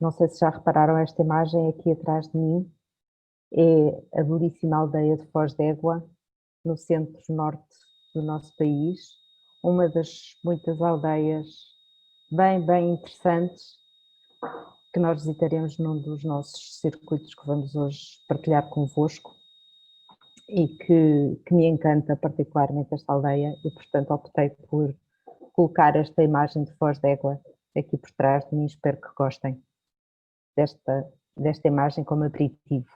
Não sei se já repararam esta imagem aqui atrás de mim, é a belíssima aldeia de Foz d'Égua, no centro-norte do nosso país, uma das muitas aldeias bem interessantes que nós visitaremos num dos nossos circuitos que vamos hoje partilhar convosco e que me encanta particularmente esta aldeia e, portanto, optei por colocar esta imagem de Foz d'Égua aqui por trás de mim. Espero que gostem desta imagem como aperitivo.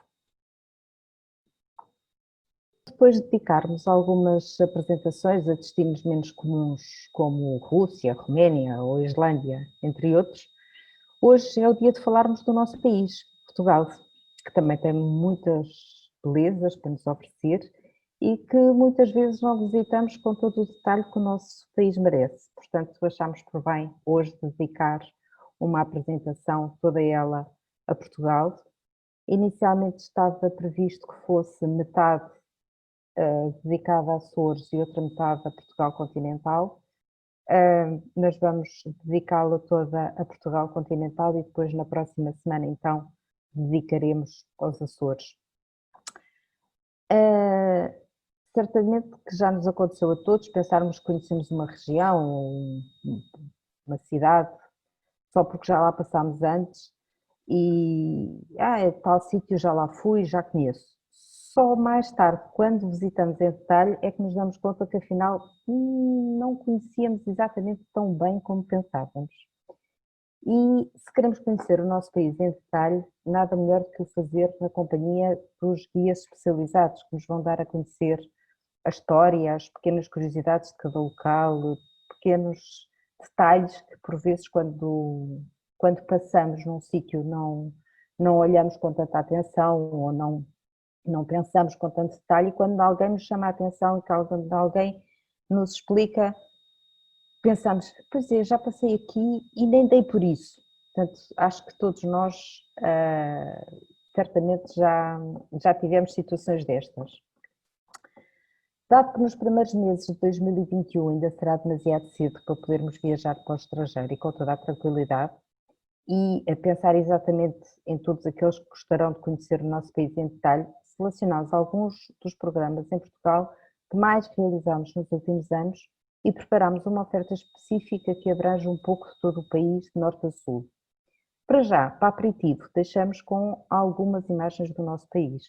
Depois de dedicarmos algumas apresentações a destinos menos comuns, como Rússia, Roménia ou Islândia, entre outros, hoje é o dia de falarmos do nosso país, Portugal, que também tem muitas belezas para nos oferecer e que muitas vezes não visitamos com todo o detalhe que o nosso país merece. Portanto, achamos por bem hoje dedicar uma apresentação, toda ela, a Portugal. Inicialmente estava previsto que fosse metade dedicada a Açores e outra metade a Portugal continental. Nós vamos dedicá-la toda a Portugal continental e depois na próxima semana então dedicaremos aos Açores. Certamente que já nos aconteceu a todos pensarmos que conhecemos uma região ou uma cidade só porque já lá passámos antes e é tal sítio, já lá fui, já conheço. Só mais tarde, quando visitamos em detalhe, é que nos damos conta que afinal não conhecíamos exatamente tão bem como pensávamos. E se queremos conhecer o nosso país em detalhe, nada melhor do que o fazer na companhia dos guias especializados que nos vão dar a conhecer a história, as pequenas curiosidades de cada local, pequenos detalhes que por vezes quando passamos num sítio não olhamos com tanta atenção ou não pensamos com tanto detalhe, e quando alguém nos chama a atenção e quando alguém nos explica, pensamos, pois é, já passei aqui e nem dei por isso. Portanto, acho que todos nós certamente já tivemos situações destas. Dado que nos primeiros meses de 2021 ainda será demasiado cedo para podermos viajar para o estrangeiro e com toda a tranquilidade, e a pensar exatamente em todos aqueles que gostarão de conhecer o nosso país em detalhe, selecionámos alguns dos programas em Portugal que mais realizámos nos últimos anos e preparámos uma oferta específica que abrange um pouco de todo o país, de norte a sul. Para já, para aperitivo, deixamos com algumas imagens do nosso país.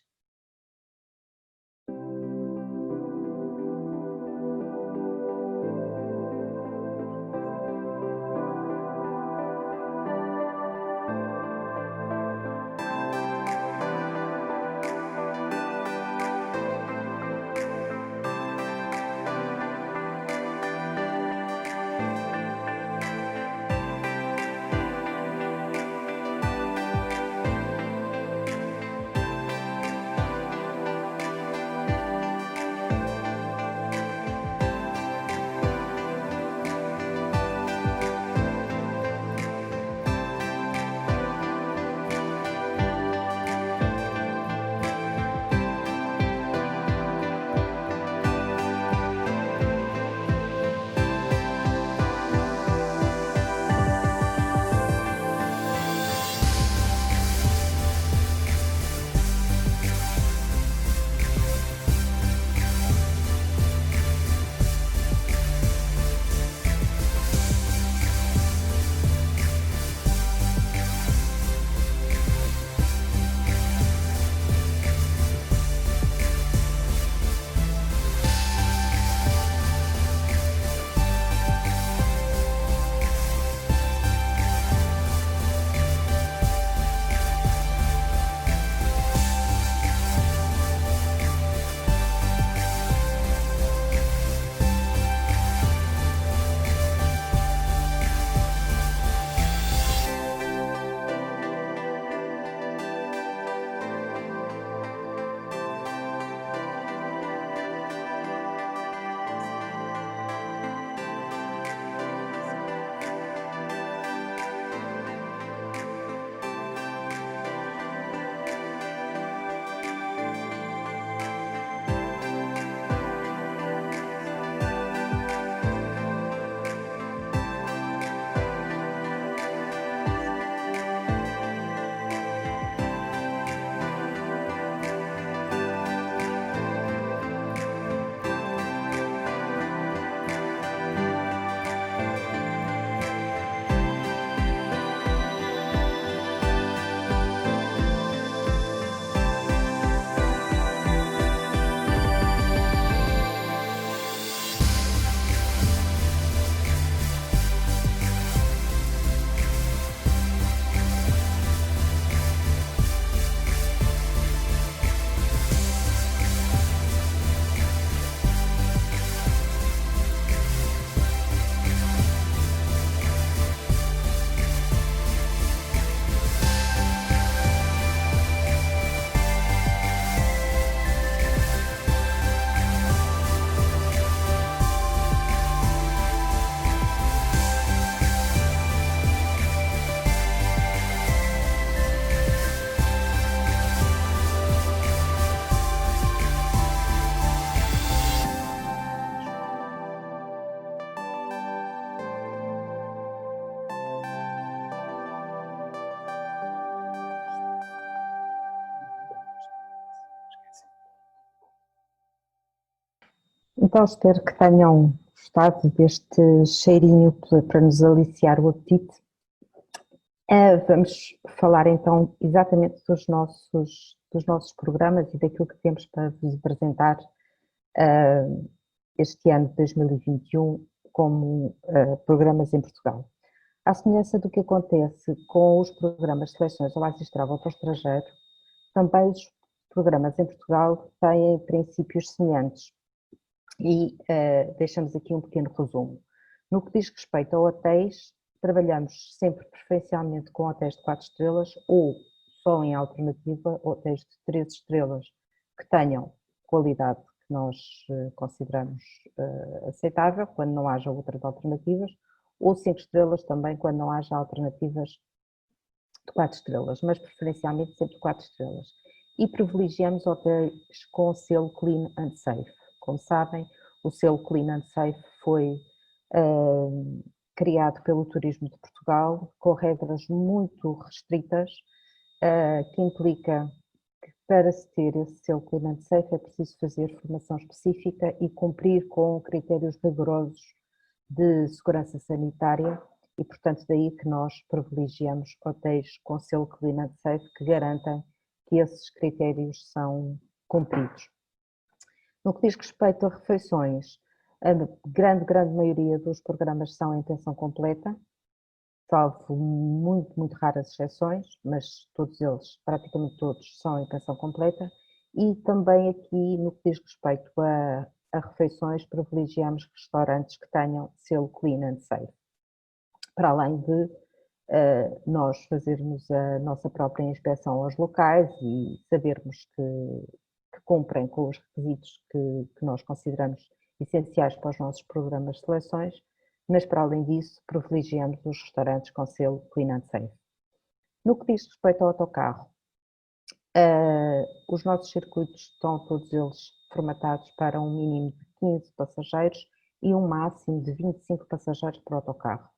Então, espero que tenham gostado deste cheirinho para nos aliciar o apetite. Vamos falar então exatamente dos nossos programas e daquilo que temos para vos apresentar este ano de 2021 como programas em Portugal. À semelhança do que acontece com os programas de seleções Oasis Travel para o estrangeiro, também os programas em Portugal têm princípios semelhantes e deixamos aqui um pequeno resumo. No que diz respeito a hotéis, trabalhamos sempre preferencialmente com hotéis de 4 estrelas ou, só em alternativa, hotéis de 3 estrelas que tenham qualidade que nós consideramos aceitável, quando não haja outras alternativas, ou 5 estrelas também, quando não haja alternativas de 4 estrelas, mas preferencialmente sempre 4 estrelas. E privilegiamos hotéis com o selo Clean and Safe. Como sabem, o selo Clean and Safe foi criado pelo Turismo de Portugal, com regras muito restritas, que implica que para se ter esse selo Clean and Safe é preciso fazer formação específica e cumprir com critérios rigorosos de segurança sanitária e, portanto, daí que nós privilegiamos hotéis com selo Clean and Safe que garantem que esses critérios são cumpridos. No que diz respeito a refeições, a grande maioria dos programas são em pensão completa, salvo muito raras exceções, mas todos eles, praticamente todos, são em pensão completa. E também aqui, no que diz respeito a refeições, privilegiamos restaurantes que tenham selo Clean and Safe. Para além de nós fazermos a nossa própria inspeção aos locais e sabermos que cumprem com os requisitos que nós consideramos essenciais para os nossos programas de seleções, mas para além disso privilegiamos os restaurantes com selo Clean and Safe. No que diz respeito ao autocarro, os nossos circuitos estão todos eles formatados para um mínimo de 15 passageiros e um máximo de 25 passageiros por autocarro.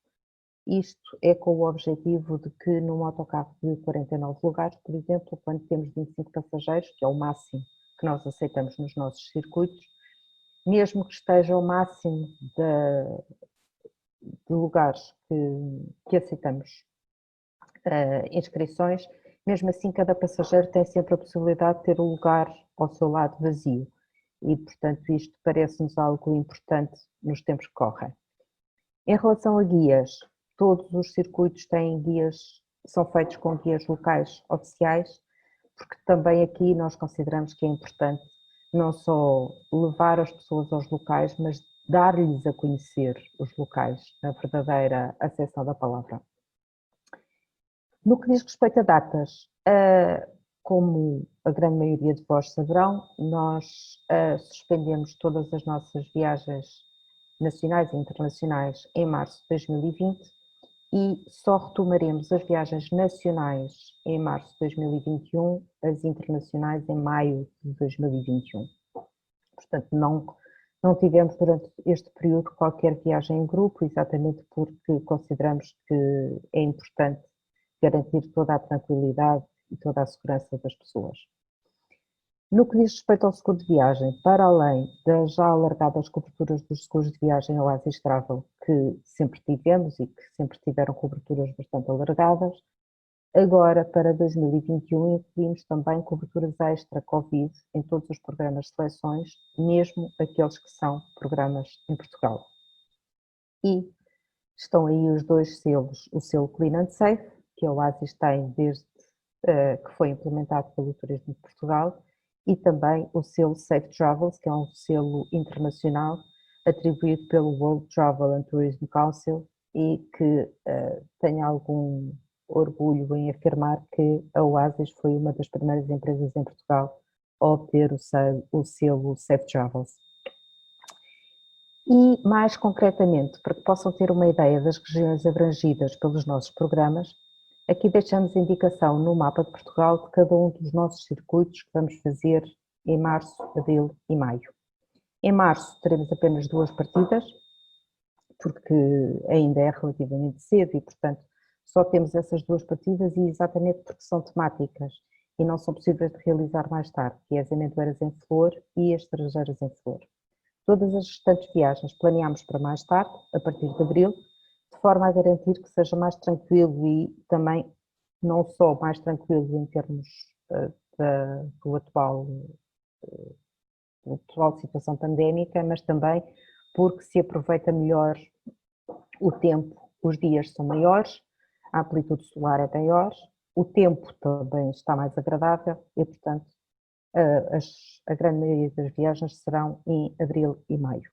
Isto é com o objetivo de que num autocarro de 49 lugares, por exemplo, quando temos 25 passageiros, que é o máximo que nós aceitamos nos nossos circuitos, mesmo que esteja o máximo de lugares que aceitamos inscrições, mesmo assim cada passageiro tem sempre a possibilidade de ter o lugar ao seu lado vazio e, portanto, isto parece-nos algo importante nos tempos que correm. Em relação a guias, todos os circuitos têm guias, são feitos com guias locais oficiais, porque também aqui nós consideramos que é importante não só levar as pessoas aos locais, mas dar-lhes a conhecer os locais, na verdadeira acessão da palavra. No que diz respeito a datas, como a grande maioria de vós saberão, nós suspendemos todas as nossas viagens nacionais e internacionais em março de 2020 e só retomaremos as viagens nacionais em março de 2021, as internacionais em maio de 2021. Portanto, não tivemos durante este período qualquer viagem em grupo, exatamente porque consideramos que é importante garantir toda a tranquilidade e toda a segurança das pessoas. No que diz respeito ao seguro de viagem, para além das já alargadas coberturas dos seguros de viagem ao Oasis Travel, que sempre tivemos e que sempre tiveram coberturas bastante alargadas, agora para 2021 incluímos também coberturas extra Covid em todos os programas de seleções, mesmo aqueles que são programas em Portugal. E estão aí os dois selos, o selo Clean and Safe, que a Oasis tem desde que foi implementado pelo Turismo de Portugal, e também o selo Safe Travels, que é um selo internacional atribuído pelo World Travel and Tourism Council e que tenho algum orgulho em afirmar que a Oasis foi uma das primeiras empresas em Portugal a obter o selo Safe Travels. E, mais concretamente, para que possam ter uma ideia das regiões abrangidas pelos nossos programas, aqui deixamos indicação no mapa de Portugal de cada um dos nossos circuitos que vamos fazer em março, abril e maio. Em março teremos apenas 2 partidas, porque ainda é relativamente cedo e, portanto, só temos essas 2 partidas e exatamente porque são temáticas e não são possíveis de realizar mais tarde, que é as amendoeiras em flor e as cerejeiras em flor. Todas as restantes viagens planeamos para mais tarde, a partir de abril, de forma a garantir que seja mais tranquilo e também não só mais tranquilo em termos do atual situação pandémica, mas também porque se aproveita melhor o tempo, os dias são maiores, a amplitude solar é maior, o tempo também está mais agradável e, portanto, a grande maioria das viagens serão em abril e maio.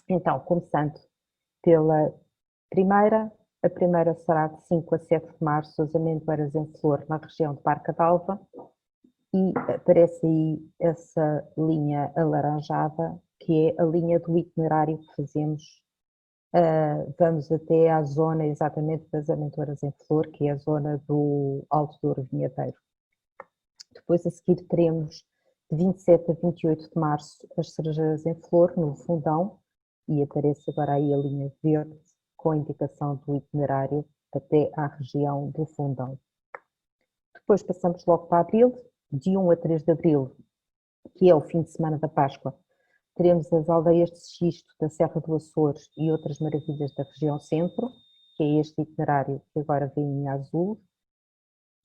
Então, começando pela primeira, a primeira será de 5 a 7 de março, as amendoeiras em flor na região de Barca d'Alva, e aparece aí essa linha alaranjada, que é a linha do itinerário que fazemos. Vamos até à zona exatamente das amendoeiras em flor, que é a zona do Alto Douro Vinheteiro. Depois a seguir teremos de 27 a 28 de março as cerejeiras em flor no Fundão, e aparece agora aí a linha verde com a indicação do itinerário até à região do Fundão. Depois passamos logo para abril, de 1 a 3 de abril, que é o fim de semana da Páscoa, teremos as aldeias de Xisto da Serra do Açores e outras maravilhas da região centro, que é este itinerário que agora vê em azul.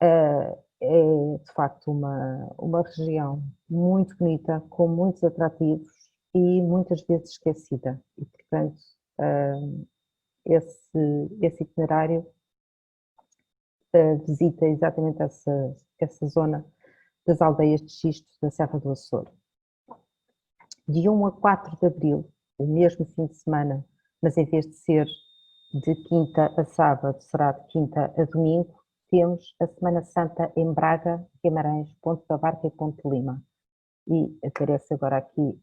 É de facto uma região muito bonita, com muitos atrativos e muitas vezes esquecida. E, portanto, esse itinerário visita exatamente essa zona das aldeias de Xisto da Serra do Açores. De 1 a 4 de abril, o mesmo fim de semana, mas em vez de ser de quinta a sábado, será de quinta a domingo, temos a Semana Santa em Braga, Guimarães, Ponte da Barca e Ponte de Lima. E aparece agora aqui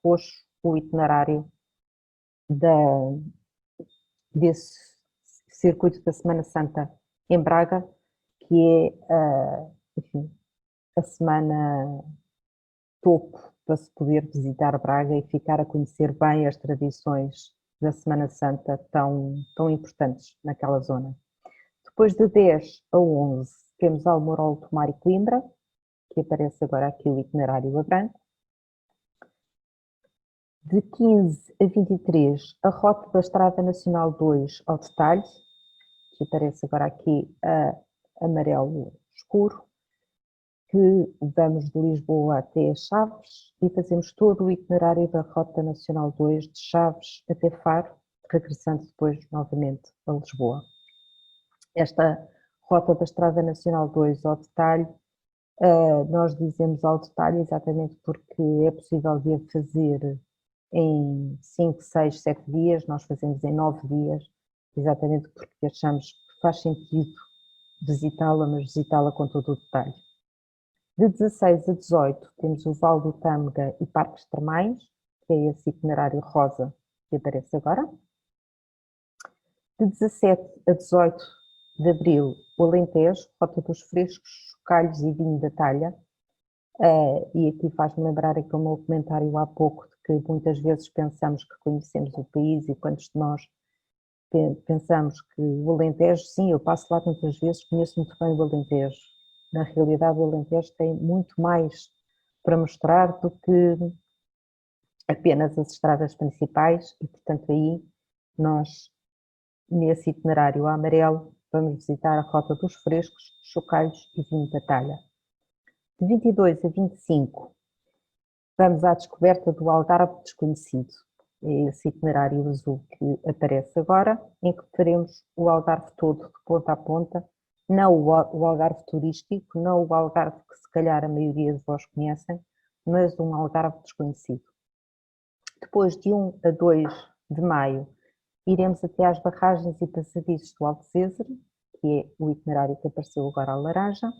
roxo o itinerário desse circuito da Semana Santa em Braga, que é, enfim, a semana topo para se poder visitar Braga e ficar a conhecer bem as tradições da Semana Santa tão importantes naquela zona. Depois de 10 a 11 temos Almorol, Tomar e Coimbra, que aparece agora aqui o itinerário a branco. De 15 a 23, a Rota da Estrada Nacional 2 ao detalhe, que aparece agora aqui a amarelo escuro, que vamos de Lisboa até Chaves e fazemos todo o itinerário da Rota Nacional 2 de Chaves até Faro, regressando depois novamente a Lisboa. Esta Rota da Estrada Nacional 2 ao detalhe, nós dizemos ao detalhe exatamente porque é possível de a fazer em 5, 6, 7 dias, nós fazemos em 9 dias, exatamente porque achamos que faz sentido visitá-la, mas visitá-la com todo o detalhe. De 16 a 18 temos o Vale do Tâmega e Parques Termais, que é esse itinerário rosa que aparece agora. De 17 a 18 de abril, o Alentejo, Rota dos Frescos, Chocalhos e Vinho da Talha. E aqui faz-me lembrar aquele meu comentário há pouco, de que muitas vezes pensamos que conhecemos o país e quantos de nós pensamos que o Alentejo, sim, eu passo lá tantas vezes, conheço muito bem o Alentejo. Na realidade, o Alentejo tem muito mais para mostrar do que apenas as estradas principais e, portanto, aí nós, nesse itinerário amarelo, vamos visitar a Rota dos Frescos, Chocalhos e Vinho da Talha. De 22 a 25, vamos à descoberta do Algarve Desconhecido. É esse itinerário azul que aparece agora, em que faremos o Algarve todo, de ponta a ponta, não o Algarve turístico, não o Algarve que se calhar a maioria de vós conhecem, mas um Algarve desconhecido. Depois de 1 a 2 de maio, iremos até às barragens e passadiços do Alto César, que é o itinerário que apareceu agora à laranja.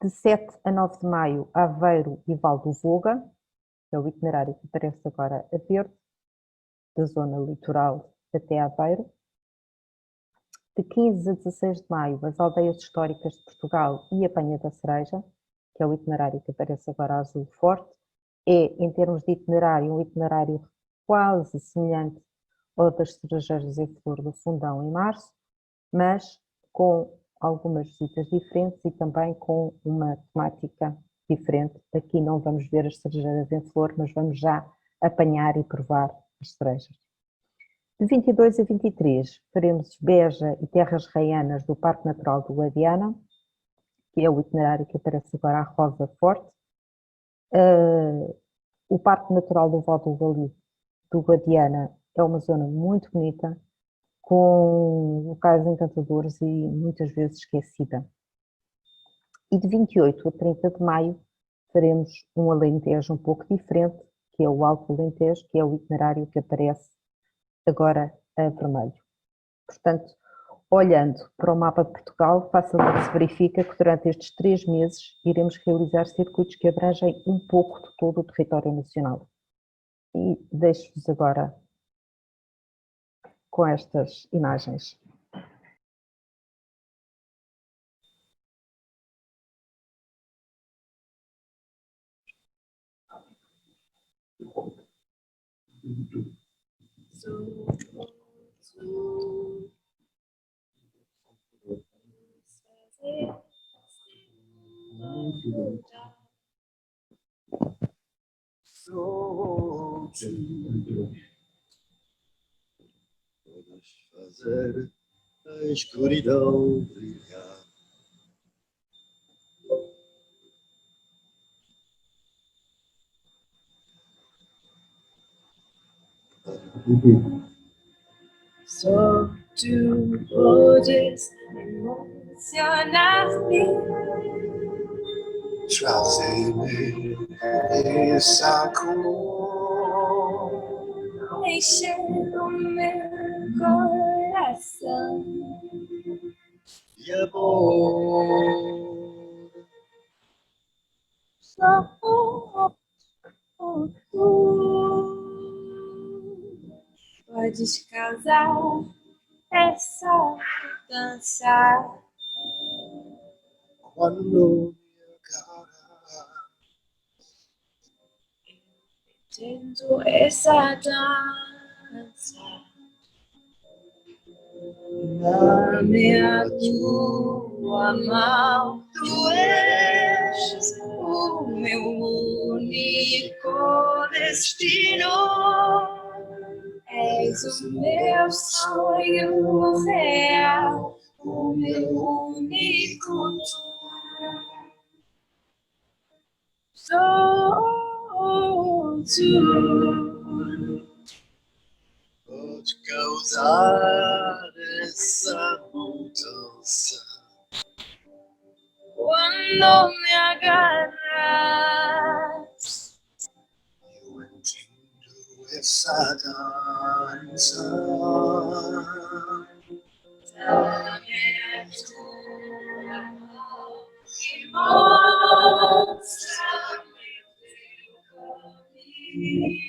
De 7 a 9 de maio, Aveiro e Val do Voga, que é o itinerário que aparece agora a verde, da zona litoral até Aveiro. De 15 a 16 de maio, as aldeias históricas de Portugal e a Penha da Cereja, que é o itinerário que aparece agora a azul forte. É, em termos de itinerário, um itinerário quase semelhante ao das cerejeiras em flor do Fundão em março, mas com algumas visitas diferentes e também com uma temática diferente. Aqui não vamos ver as cerejeiras em flor, mas vamos já apanhar e provar as cerejas. De 22 a 23 faremos Beja e Terras Raianas do Parque Natural do Guadiana, que é o itinerário que aparece agora à Rosa Forte. O Parque Natural do Val do Guadiana é uma zona muito bonita, com locais encantadores e muitas vezes esquecida. E de 28 a 30 de maio faremos um Alentejo um pouco diferente, que é o Alto Alentejo, que é o itinerário que aparece agora a vermelho. Portanto, olhando para o mapa de Portugal, facilmente se verifica que durante estes 3 meses iremos realizar circuitos que abrangem um pouco de todo o território nacional. E deixo-vos agora com estas imagens. Podes fazer a escuridão brilhar. Só tu podes emocionar-me. Trazer-me essa cor. Encher o meu coração. E amor. Só tu podes causar essa dança. Quando minha cara Tendo essa dança. Na minha tua mão, tu és o meu único destino. És o meu sonho real, o meu único sou tu. pode causar essa mudança. Quando me agarras, Eu entendo essa dança. dá-me a tua mão e mostra-me o caminho.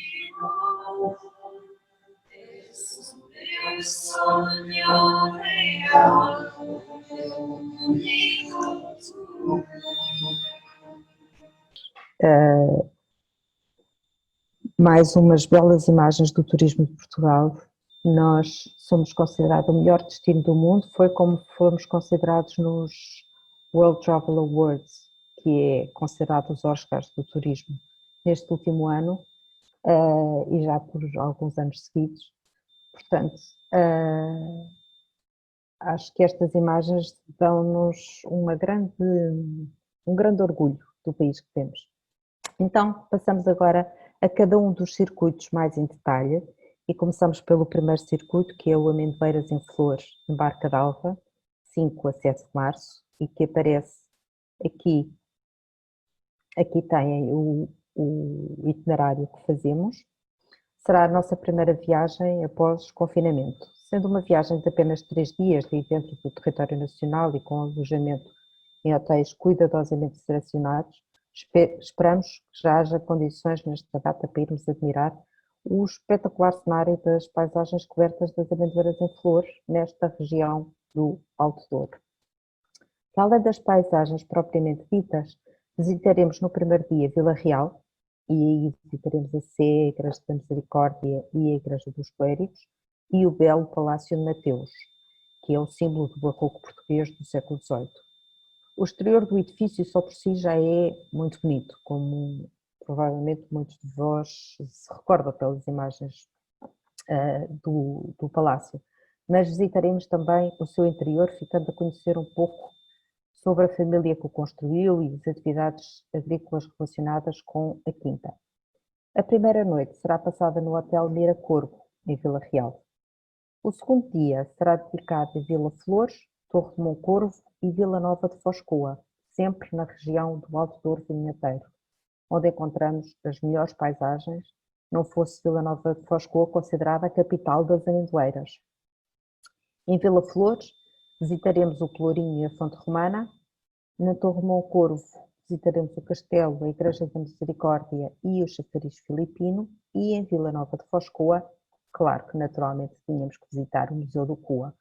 És o meu sonho real, o meu único tu. Mais umas belas imagens do turismo de Portugal. Nós somos considerados o melhor destino do mundo, foi como fomos considerados nos World Travel Awards, que é considerado os Oscars do turismo, neste último ano e já por alguns anos seguidos. Portanto, acho que estas imagens dão-nos um grande orgulho do país que temos. Então, passamos agora a cada um dos circuitos mais em detalhe e começamos pelo primeiro circuito, que é o Amendoeiras em Flores, em Barca d'Alva, 5 a 7 de março, e que aparece aqui. Aqui tem o itinerário que fazemos. Será a nossa primeira viagem após confinamento, sendo uma viagem de apenas 3 dias dentro do território nacional e com alojamento em hotéis cuidadosamente selecionados. Esperamos que já haja condições nesta data para irmos admirar o espetacular cenário das paisagens cobertas das amendoeiras em flores nesta região do Alto Douro. Além das paisagens propriamente ditas, visitaremos no primeiro dia Vila Real, e aí visitaremos a Sé, a Igreja da Misericórdia e a Igreja dos Clérigos, e o belo Palácio de Mateus, que é o símbolo do barroco português do século XVIII. O exterior do edifício só por si já é muito bonito, como provavelmente muitos de vós se recordam pelas imagens do palácio. Mas visitaremos também o seu interior, ficando a conhecer um pouco sobre a família que o construiu e as atividades agrícolas relacionadas com a quinta. A primeira noite será passada no Hotel Mira Corvo, em Vila Real. O segundo dia será dedicado a Vila Flores, Torre de Moncorvo e Vila Nova de Foscoa, sempre na região do Alto Douro Vinheteiro, onde encontramos as melhores paisagens, não fosse Vila Nova de Foscoa considerada a capital das amendoeiras. Em Vila Flores, visitaremos o Pelourinho e a Fonte Romana. Na Torre de Moncorvo, visitaremos o Castelo, a Igreja da Misericórdia e o Chafariz Filipino. E em Vila Nova de Foscoa, claro que naturalmente tínhamos que visitar o Museu do Coa,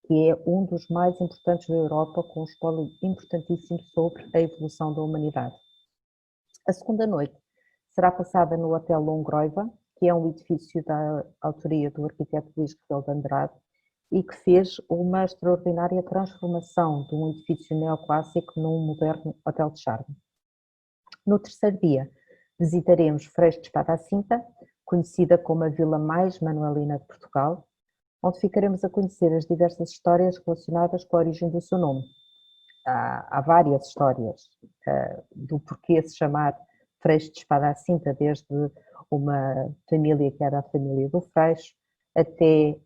que é um dos mais importantes da Europa, com um espólio importantíssimo sobre a evolução da humanidade. A segunda noite será passada no Hotel Longroiva, que é um edifício da autoria do arquiteto Luís Rebelo de Andrade e que fez uma extraordinária transformação de um edifício neoclássico num moderno hotel de charme. No terceiro dia, visitaremos Freixo de Espada à Cinta, conhecida como a vila mais manuelina de Portugal, onde ficaremos a conhecer as diversas histórias relacionadas com a origem do seu nome. Há várias histórias do porquê se chamar Freixo de Espada à Cinta, desde uma família que era a família do Freixo, até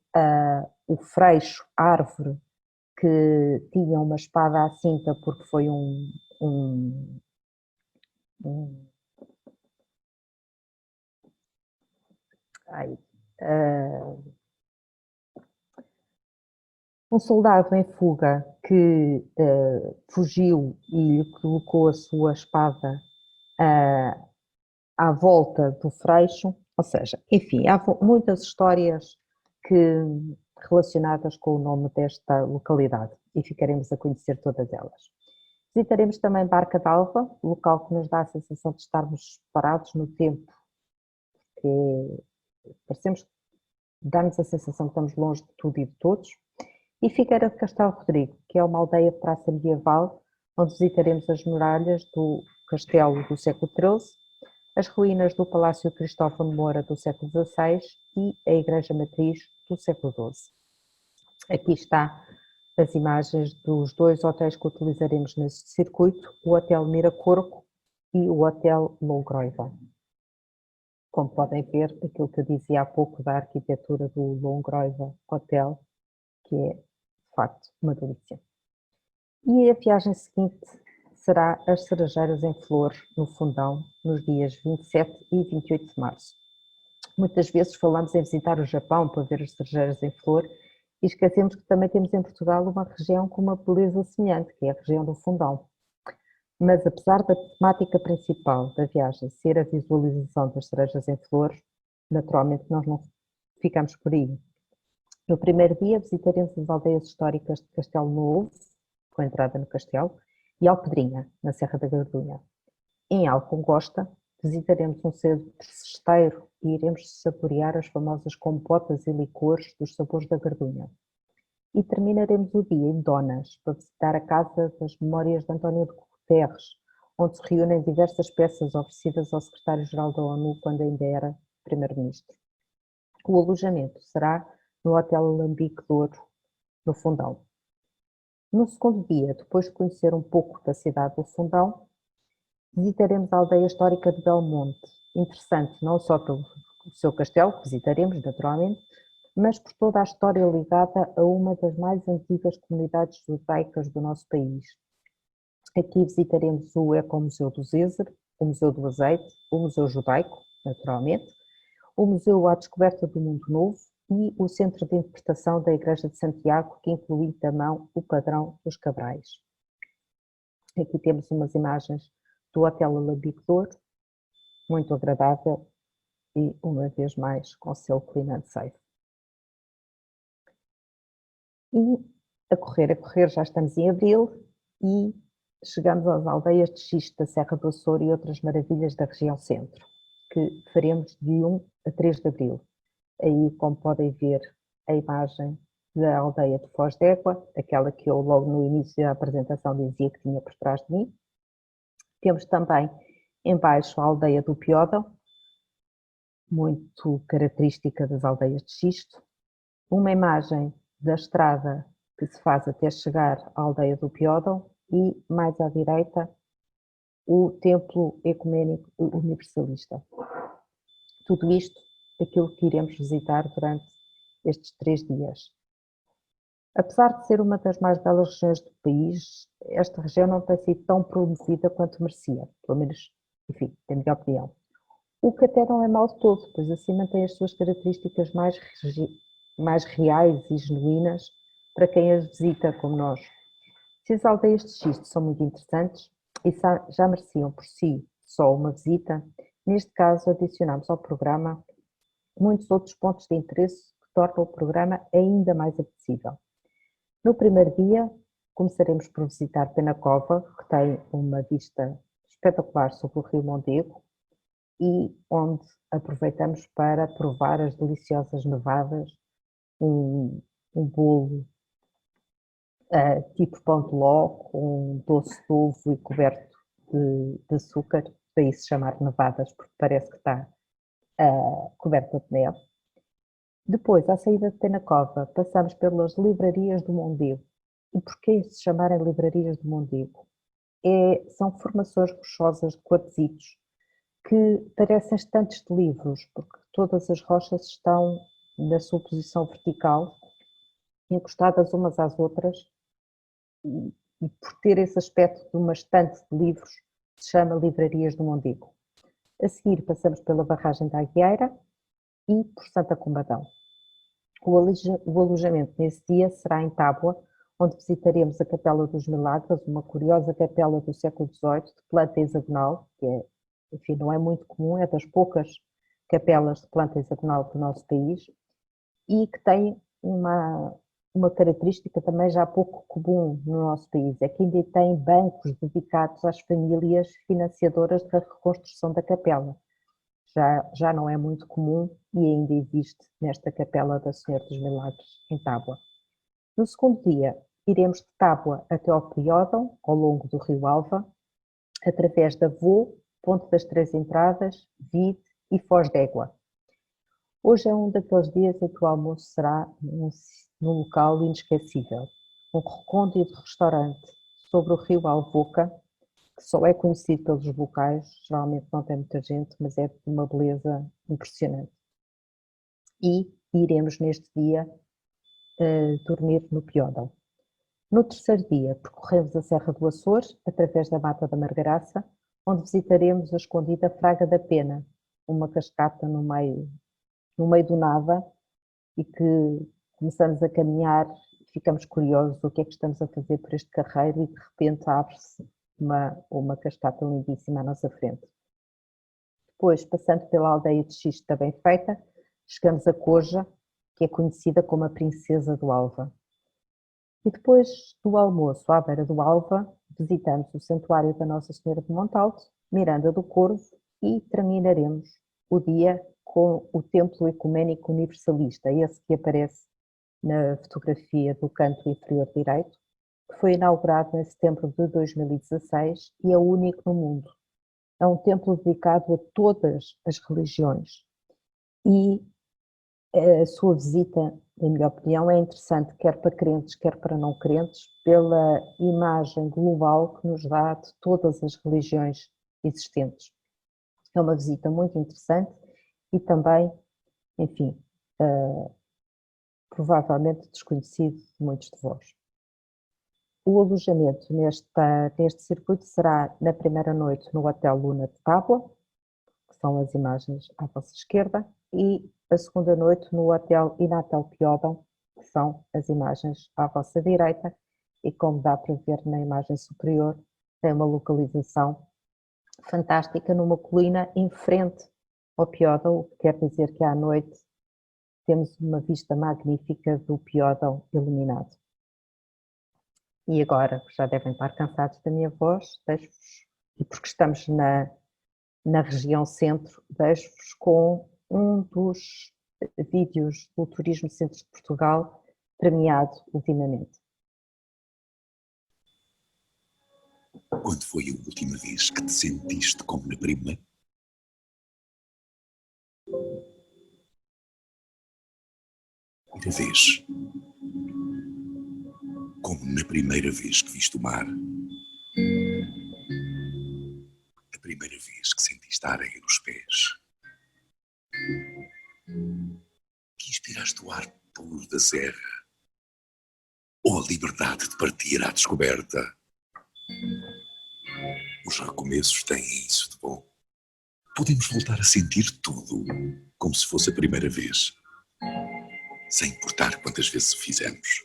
o Freixo árvore, que tinha uma espada à cinta porque foi um soldado em fuga que fugiu e colocou a sua espada à volta do Freixo, ou seja, enfim, há muitas histórias relacionadas com o nome desta localidade e ficaremos a conhecer todas elas. Visitaremos também Barca d'Alva, local que nos dá a sensação de estarmos parados no tempo, que dá-nos a sensação que estamos longe de tudo e de todos. E Figueira de Castelo Rodrigo, que é uma aldeia de praça medieval, onde visitaremos as muralhas do castelo do século XIII, as ruínas do Palácio Cristóvão de Moura do século XVI e a Igreja Matriz do século XII. Aqui está as imagens dos dois hotéis que utilizaremos neste circuito, o Hotel Mira Corvo e o Hotel Longroiva. Como podem ver, aquilo que eu dizia há pouco da arquitetura do Longroiva Hotel, que é, de facto, uma delícia. E a viagem seguinte será as Cerejeiras em Flor, no Fundão, nos dias 27 e 28 de março. Muitas vezes falamos em visitar o Japão para ver as cerejeiras em flor e esquecemos que também temos em Portugal uma região com uma beleza semelhante, que é a região do Fundão. Mas apesar da temática principal da viagem ser a visualização das cerejas em flor, naturalmente nós não ficamos por aí. No primeiro dia visitaremos as aldeias históricas de Castelo Novo, com a entrada no castelo, e Alpedrinha, na Serra da Gardunha. Em Alcongosta, visitaremos um centro cesteiro e iremos saborear as famosas compotas e licores dos sabores da Gardunha. E terminaremos o dia em Donas, para visitar a Casa das Memórias de António de Guterres, onde se reúnem diversas peças oferecidas ao secretário-geral da ONU quando ainda era primeiro-ministro. O alojamento será no Hotel Alambique de Ouro, no Fundão. No segundo dia, depois de conhecer um pouco da cidade do Fundão, visitaremos a aldeia histórica de Belmonte, interessante não só pelo seu castelo, que visitaremos naturalmente, mas por toda a história ligada a uma das mais antigas comunidades judaicas do nosso país. Aqui visitaremos o Ecomuseu do Zézer, o Museu do Azeite, o Museu Judaico, naturalmente, o Museu à Descoberta do Mundo Novo e o Centro de Interpretação da Igreja de Santiago, que inclui também o Padrão dos Cabrais. Aqui temos umas imagens do Hotel Alambique de Ouro, muito agradável e, uma vez mais, com selo Clean and Safe. E a correr, já estamos em abril e chegamos às aldeias de Xisto da Serra do Açor e outras maravilhas da região centro, que faremos de 1 a 3 de abril. Aí, como podem ver, a imagem da aldeia de Foz d'Égua, aquela que eu logo no início da apresentação dizia que tinha por trás de mim. Temos também em baixo a aldeia do Piódão, muito característica das aldeias de xisto. Uma imagem da estrada que se faz até chegar à aldeia do Piódão e, mais à direita, o Templo Ecuménico Universalista. Tudo isto, aquilo que iremos visitar durante estes 3 dias. Apesar de ser uma das mais belas regiões do país, esta região não tem sido tão promovida quanto merecia, pelo menos, enfim, na minha opinião. O que até não é mau de todo, pois assim mantém as suas características mais reais e genuínas para quem as visita, como nós. Se as aldeias de xisto são muito interessantes e já mereciam por si só uma visita, neste caso adicionamos ao programa muitos outros pontos de interesse que tornam o programa ainda mais apetecível. No primeiro dia, começaremos por visitar Penacova, que tem uma vista espetacular sobre o Rio Mondego e onde aproveitamos para provar as deliciosas nevadas, um bolo tipo pão de ló, com doce de ovo e coberto de açúcar, daí se chamar nevadas, porque parece que está coberta de neve. Depois, à saída de Penacova, passamos pelas livrarias do Mondego. E porquê se chamarem livrarias do Mondego? São formações rochosas de quartzitos que parecem estantes de livros, porque todas as rochas estão na sua posição vertical, encostadas umas às outras, e por ter esse aspecto de uma estante de livros, se chama Livrarias do Mondego. A seguir, passamos pela barragem da Agueira e por Santa Combadão. O alojamento nesse dia será em Tábua, onde visitaremos a Capela dos Milagres, uma curiosa capela do século XVIII, de planta hexagonal, que enfim, não é muito comum, é das poucas capelas de planta hexagonal do nosso país, e que tem uma característica também já pouco comum no nosso país, é que ainda tem bancos dedicados às famílias financiadoras da reconstrução da capela. Já não é muito comum e ainda existe nesta Capela da Senhora dos Milagres, em Tábua. No segundo dia, iremos de Tábua até ao Piódão, ao longo do Rio Alva, através da Vô, Ponte das Três Entradas, Vide e Foz d'Égua. Hoje é um daqueles dias em que o almoço será num local inesquecível. Um recôndito restaurante sobre o Rio Alvoca, que só é conhecido pelos locais, geralmente não tem muita gente, mas é de uma beleza impressionante. E iremos neste dia dormir no Piódão. No terceiro dia, percorremos a Serra do Açores, através da Mata da Margaraça, onde visitaremos a escondida Fraga da Pena, uma cascata no meio do nada, e que começamos a caminhar e ficamos curiosos o que é que estamos a fazer por este carreiro e de repente abre-se uma cascata lindíssima à nossa frente. Depois, passando pela aldeia de Xisto também feita, chegamos a Coja, que é conhecida como a Princesa do Alva. E depois do almoço à beira do Alva, visitamos o Santuário da Nossa Senhora de Montalto, Miranda do Corvo e terminaremos o dia com o Templo Ecuménico Universalista, esse que aparece na fotografia do canto inferior direito, que foi inaugurado em setembro de 2016 e é o único no mundo. É um templo dedicado a todas as religiões e a sua visita, na minha opinião, é interessante quer para crentes, quer para não crentes, pela imagem global que nos dá de todas as religiões existentes. É uma visita muito interessante e também, enfim, provavelmente desconhecido de muitos de vós. O alojamento neste circuito será na primeira noite no Hotel Luna de Tábua, que são as imagens à vossa esquerda, e a segunda noite no Hotel Inatel Piódão, que são as imagens à vossa direita, e como dá para ver na imagem superior, tem uma localização fantástica numa colina em frente ao Piódão, o que quer dizer que à noite temos uma vista magnífica do Piódão iluminado. E agora, já devem estar cansados da minha voz, deixo-vos, e porque estamos na região centro, deixo-vos com um dos vídeos do Turismo Centro de Portugal, premiado ultimamente. Quando foi a última vez que te sentiste como na primeira? Vez? Como na primeira vez que viste o mar? A primeira vez que sentiste a areia nos pés? Que inspiraste o ar puro da serra? Ou a liberdade de partir à descoberta? Os recomeços têm isso de bom. Podemos voltar a sentir tudo como se fosse a primeira vez, sem importar quantas vezes o fizemos.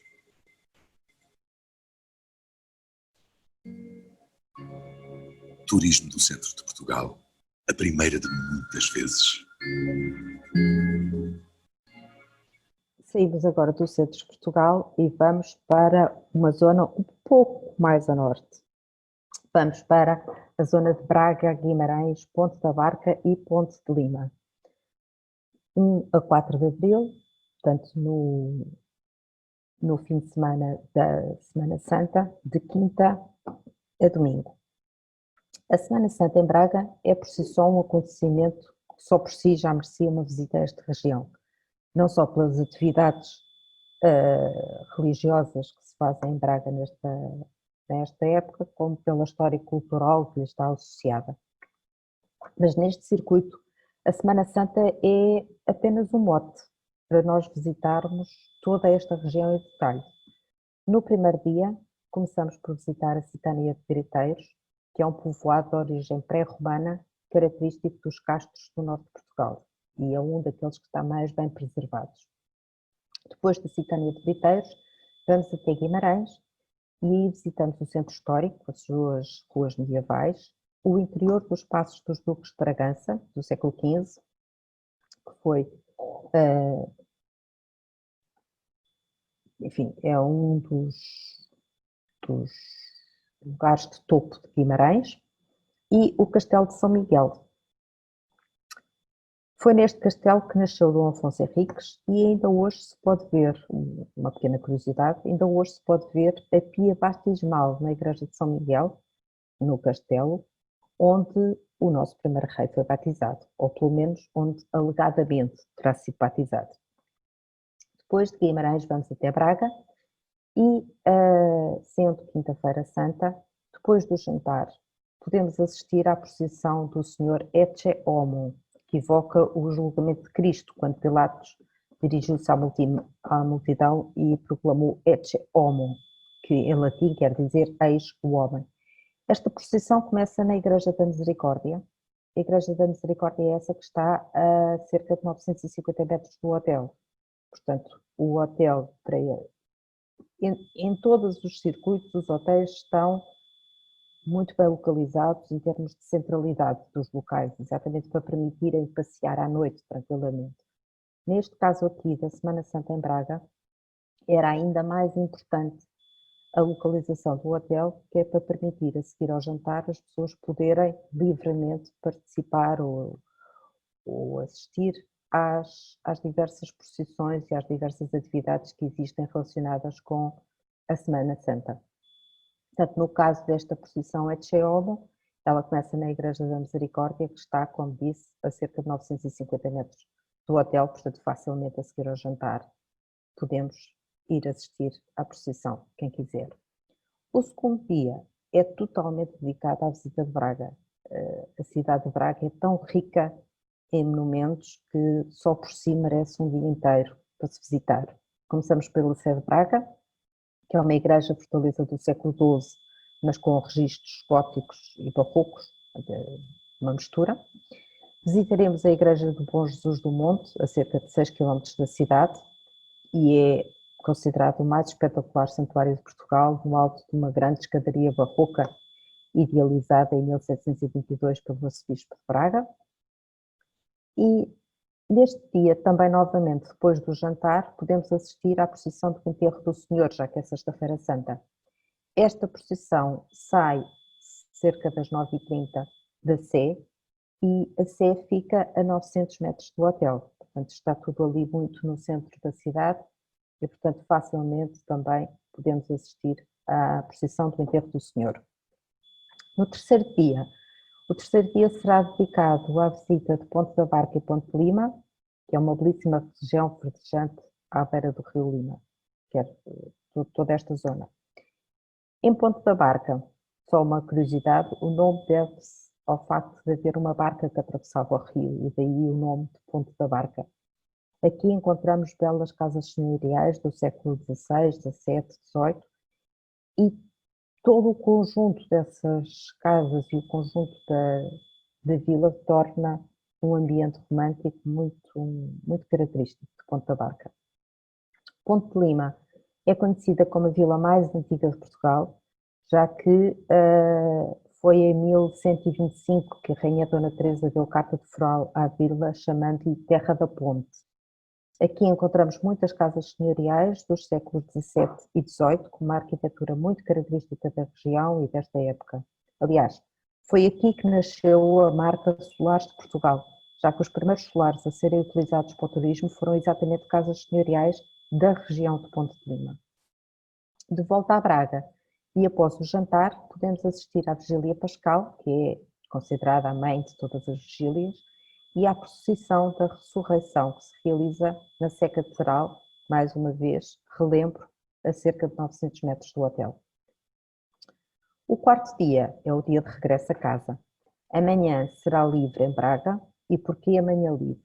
Turismo do centro de Portugal, a primeira de muitas vezes. Saímos agora do centro de Portugal e vamos para uma zona um pouco mais a norte. Vamos para a zona de Braga, Guimarães, Ponte da Barca e Ponte de Lima. 1 a 4 de abril, portanto no fim de semana da Semana Santa, de quinta a domingo. A Semana Santa em Braga é por si só um acontecimento que só por si já merecia uma visita a esta região. Não só pelas atividades religiosas que se fazem em Braga nesta época, como pela história cultural que lhe está associada. Mas neste circuito, a Semana Santa é apenas um mote para nós visitarmos toda esta região em detalhe. No primeiro dia, começamos por visitar a Citânia de Biriteiros, que é um povoado de origem pré-romana, característico dos castros do norte de Portugal, e é um daqueles que está mais bem preservados. Depois da Citânia de Biriteiros, vamos até Guimarães e aí visitamos o centro histórico, as suas ruas medievais, o interior dos Passos dos Duques de Bragança, do século XV, que foi, enfim, é um dos lugares de topo de Guimarães, e o Castelo de São Miguel. Foi neste castelo que nasceu Dom Afonso Henriques e ainda hoje se pode ver, uma pequena curiosidade, ainda hoje se pode ver a pia batismal na igreja de São Miguel, no castelo, onde o nosso primeiro rei foi batizado, ou pelo menos onde alegadamente terá sido batizado. Depois de Guimarães vamos até Braga e, sendo quinta-feira santa, depois do jantar, podemos assistir à procissão do Senhor Ecce Homo, que evoca o julgamento de Cristo, quando Pilatos dirigiu-se à multidão e proclamou Ecce Homo, que em latim quer dizer eis o homem. Esta procissão começa na Igreja da Misericórdia. A Igreja da Misericórdia é essa que está a cerca de 950 metros do hotel. Portanto, o hotel, em todos os circuitos, os hotéis estão muito bem localizados em termos de centralidade dos locais, exatamente para permitirem passear à noite tranquilamente. Neste caso aqui da Semana Santa em Braga, era ainda mais importante a localização do hotel, que é para permitir a seguir ao jantar as pessoas poderem livremente participar ou assistir às diversas procissões e às diversas atividades que existem relacionadas com a Semana Santa. Portanto, no caso desta procissão Ecce Homo, ela começa na Igreja da Misericórdia, que está, como disse, a cerca de 950 metros do hotel, portanto, facilmente a seguir ao jantar podemos ir assistir à procissão, quem quiser. O segundo dia é totalmente dedicado à visita de Braga. A cidade de Braga é tão rica em monumentos que só por si merece um dia inteiro para se visitar. Começamos pela Sé de Braga, que é uma igreja-fortaleza do século XII, mas com registros góticos e barrocos, uma mistura. Visitaremos a Igreja do Bom Jesus do Monte, a cerca de 6 km da cidade, e é considerado o mais espetacular santuário de Portugal, no alto de uma grande escadaria barroca, idealizada em 1722 pelo arcebispo de Braga. E neste dia, também novamente, depois do jantar, podemos assistir à procissão do Enterro do Senhor, já que é Sexta-feira Santa. Esta procissão sai cerca das 9h30 da Sé e a Sé fica a 900 metros do hotel. Portanto, está tudo ali muito no centro da cidade. e, portanto, facilmente também podemos assistir à procissão do enterro do Senhor. No terceiro dia, o terceiro dia será dedicado à visita de Ponte da Barca e Ponte de Lima, que é uma belíssima região verdejante à beira do rio Lima, que é toda esta zona. Em Ponte da Barca, só uma curiosidade, o nome deve-se ao facto de haver uma barca que atravessava o rio, e daí o nome de Ponte da Barca. Aqui encontramos belas casas senhoriais do século XVI, XVII, XVIII, e todo o conjunto dessas casas e o conjunto da vila torna um ambiente romântico muito característico de Ponte da Barca. Ponte de Lima é conhecida como a vila mais antiga de Portugal, já que foi em 1125 que a Rainha Dona Teresa deu carta de foral à vila, chamando-lhe Terra da Ponte. Aqui encontramos muitas casas senhoriais dos séculos XVII e XVIII, com uma arquitetura muito característica da região e desta época. Aliás, foi aqui que nasceu a marca Solares de Portugal, já que os primeiros solares a serem utilizados para o turismo foram exatamente casas senhoriais da região de Ponte de Lima. De volta a Braga, e após o jantar, podemos assistir à Vigília Pascal, que é considerada a mãe de todas as vigílias, e à procissão da ressurreição, que se realiza na Sé Catedral, mais uma vez, relembro, a cerca de 900 metros do hotel. O quarto dia é o dia de regresso a casa. Amanhã será livre em Braga. E porquê amanhã livre?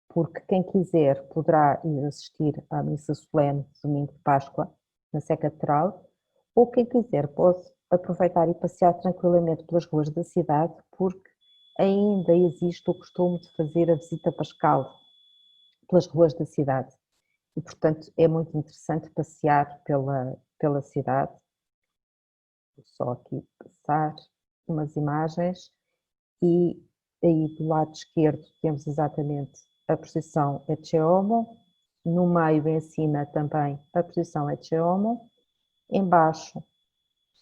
Porque quem quiser poderá ir assistir à missa solene de domingo de Páscoa, na Sé Catedral, ou quem quiser pode aproveitar e passear tranquilamente pelas ruas da cidade, porque ainda existe o costume de fazer a visita pascal pelas ruas da cidade. E, portanto, é muito interessante passear pela cidade. Vou só aqui passar umas imagens e aí do lado esquerdo temos exatamente a procissão Ecce Homo, no meio em cima também a procissão Ecce Homo, embaixo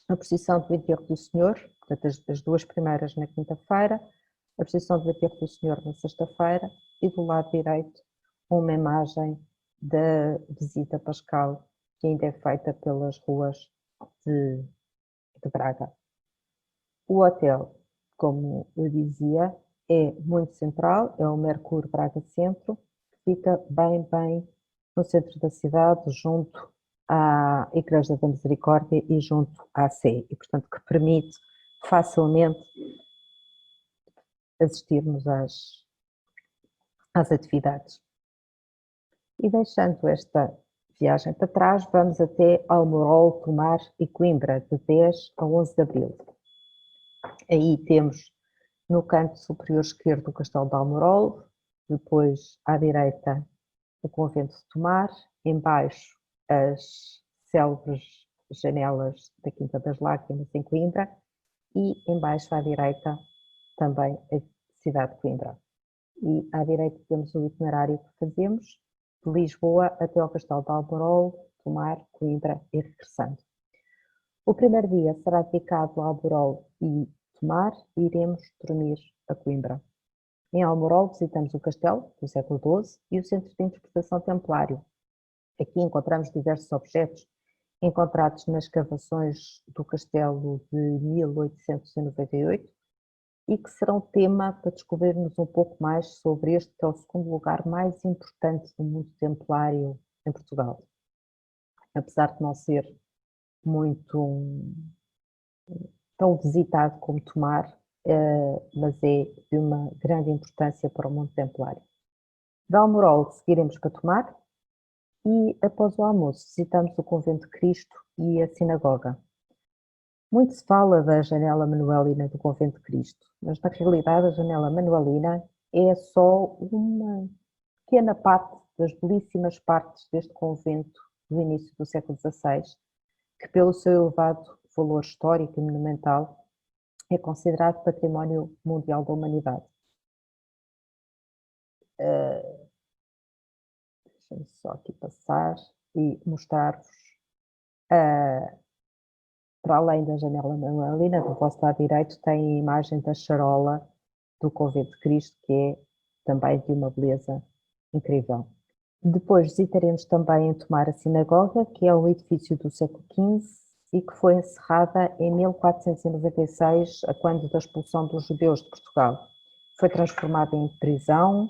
a procissão do enterro do Senhor, portanto as duas primeiras na quinta-feira, a procissão do enterro do Senhor na sexta-feira, e do lado direito uma imagem da visita pascal que ainda é feita pelas ruas de Braga. O hotel, como eu dizia, é muito central, é o Mercure Braga Centro, que fica bem no centro da cidade, junto à Igreja da Misericórdia e junto à Sé, e portanto que permite facilmente assistirmos às atividades. E deixando esta viagem para trás, vamos até Almorol, Tomar e Coimbra, de 10 a 11 de abril. Aí temos no canto superior esquerdo o Castelo de Almorol, depois à direita o Convento de Tomar, em baixo as célebres janelas da Quinta das Lágrimas em Coimbra e em baixo à direita também a cidade de Coimbra. E à direita temos o itinerário que fazemos de Lisboa até ao Castelo de Almorol, Tomar, Coimbra e regressando. O primeiro dia será dedicado a Almorol e Tomar e iremos dormir a Coimbra. Em Almorol visitamos o castelo do século XII e o centro de interpretação templário. Aqui encontramos diversos objetos encontrados nas escavações do castelo de 1898 e que serão tema para descobrirmos um pouco mais sobre este, que é o segundo lugar mais importante do mundo templário em Portugal. Apesar de não ser muito tão visitado como Tomar, mas é de uma grande importância para o mundo templário. De Almorol seguiremos para Tomar e após o almoço visitamos o Convento de Cristo e a sinagoga. Muito se fala da janela manuelina do Convento de Cristo, mas na realidade a janela manuelina é só uma pequena parte das belíssimas partes deste convento do início do século XVI, que pelo seu elevado valor histórico e monumental é considerado Património Mundial da Humanidade. Deixem-me só aqui passar e mostrar-vos, para além da janela manuelina, do vosso lado direito tem a imagem da charola do Convento de Cristo, que é também de uma beleza incrível. Depois visitaremos também em Tomar a sinagoga, que é um edifício do século XV e que foi encerrada em 1496, a quando da expulsão dos judeus de Portugal. Foi transformada em prisão.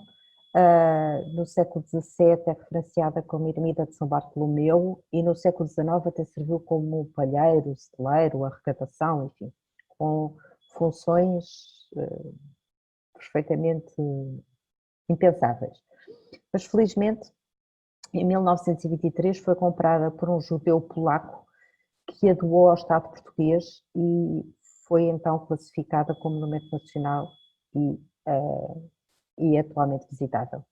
No século XVII é referenciada como ermida de São Bartolomeu e no século XIX até serviu como palheiro, celeiro, arrecadação, enfim, com funções perfeitamente impensáveis. Mas felizmente, em 1923 foi comprada por um judeu polaco que a doou ao Estado português e foi então classificada como monumento nacional e atualmente visitável.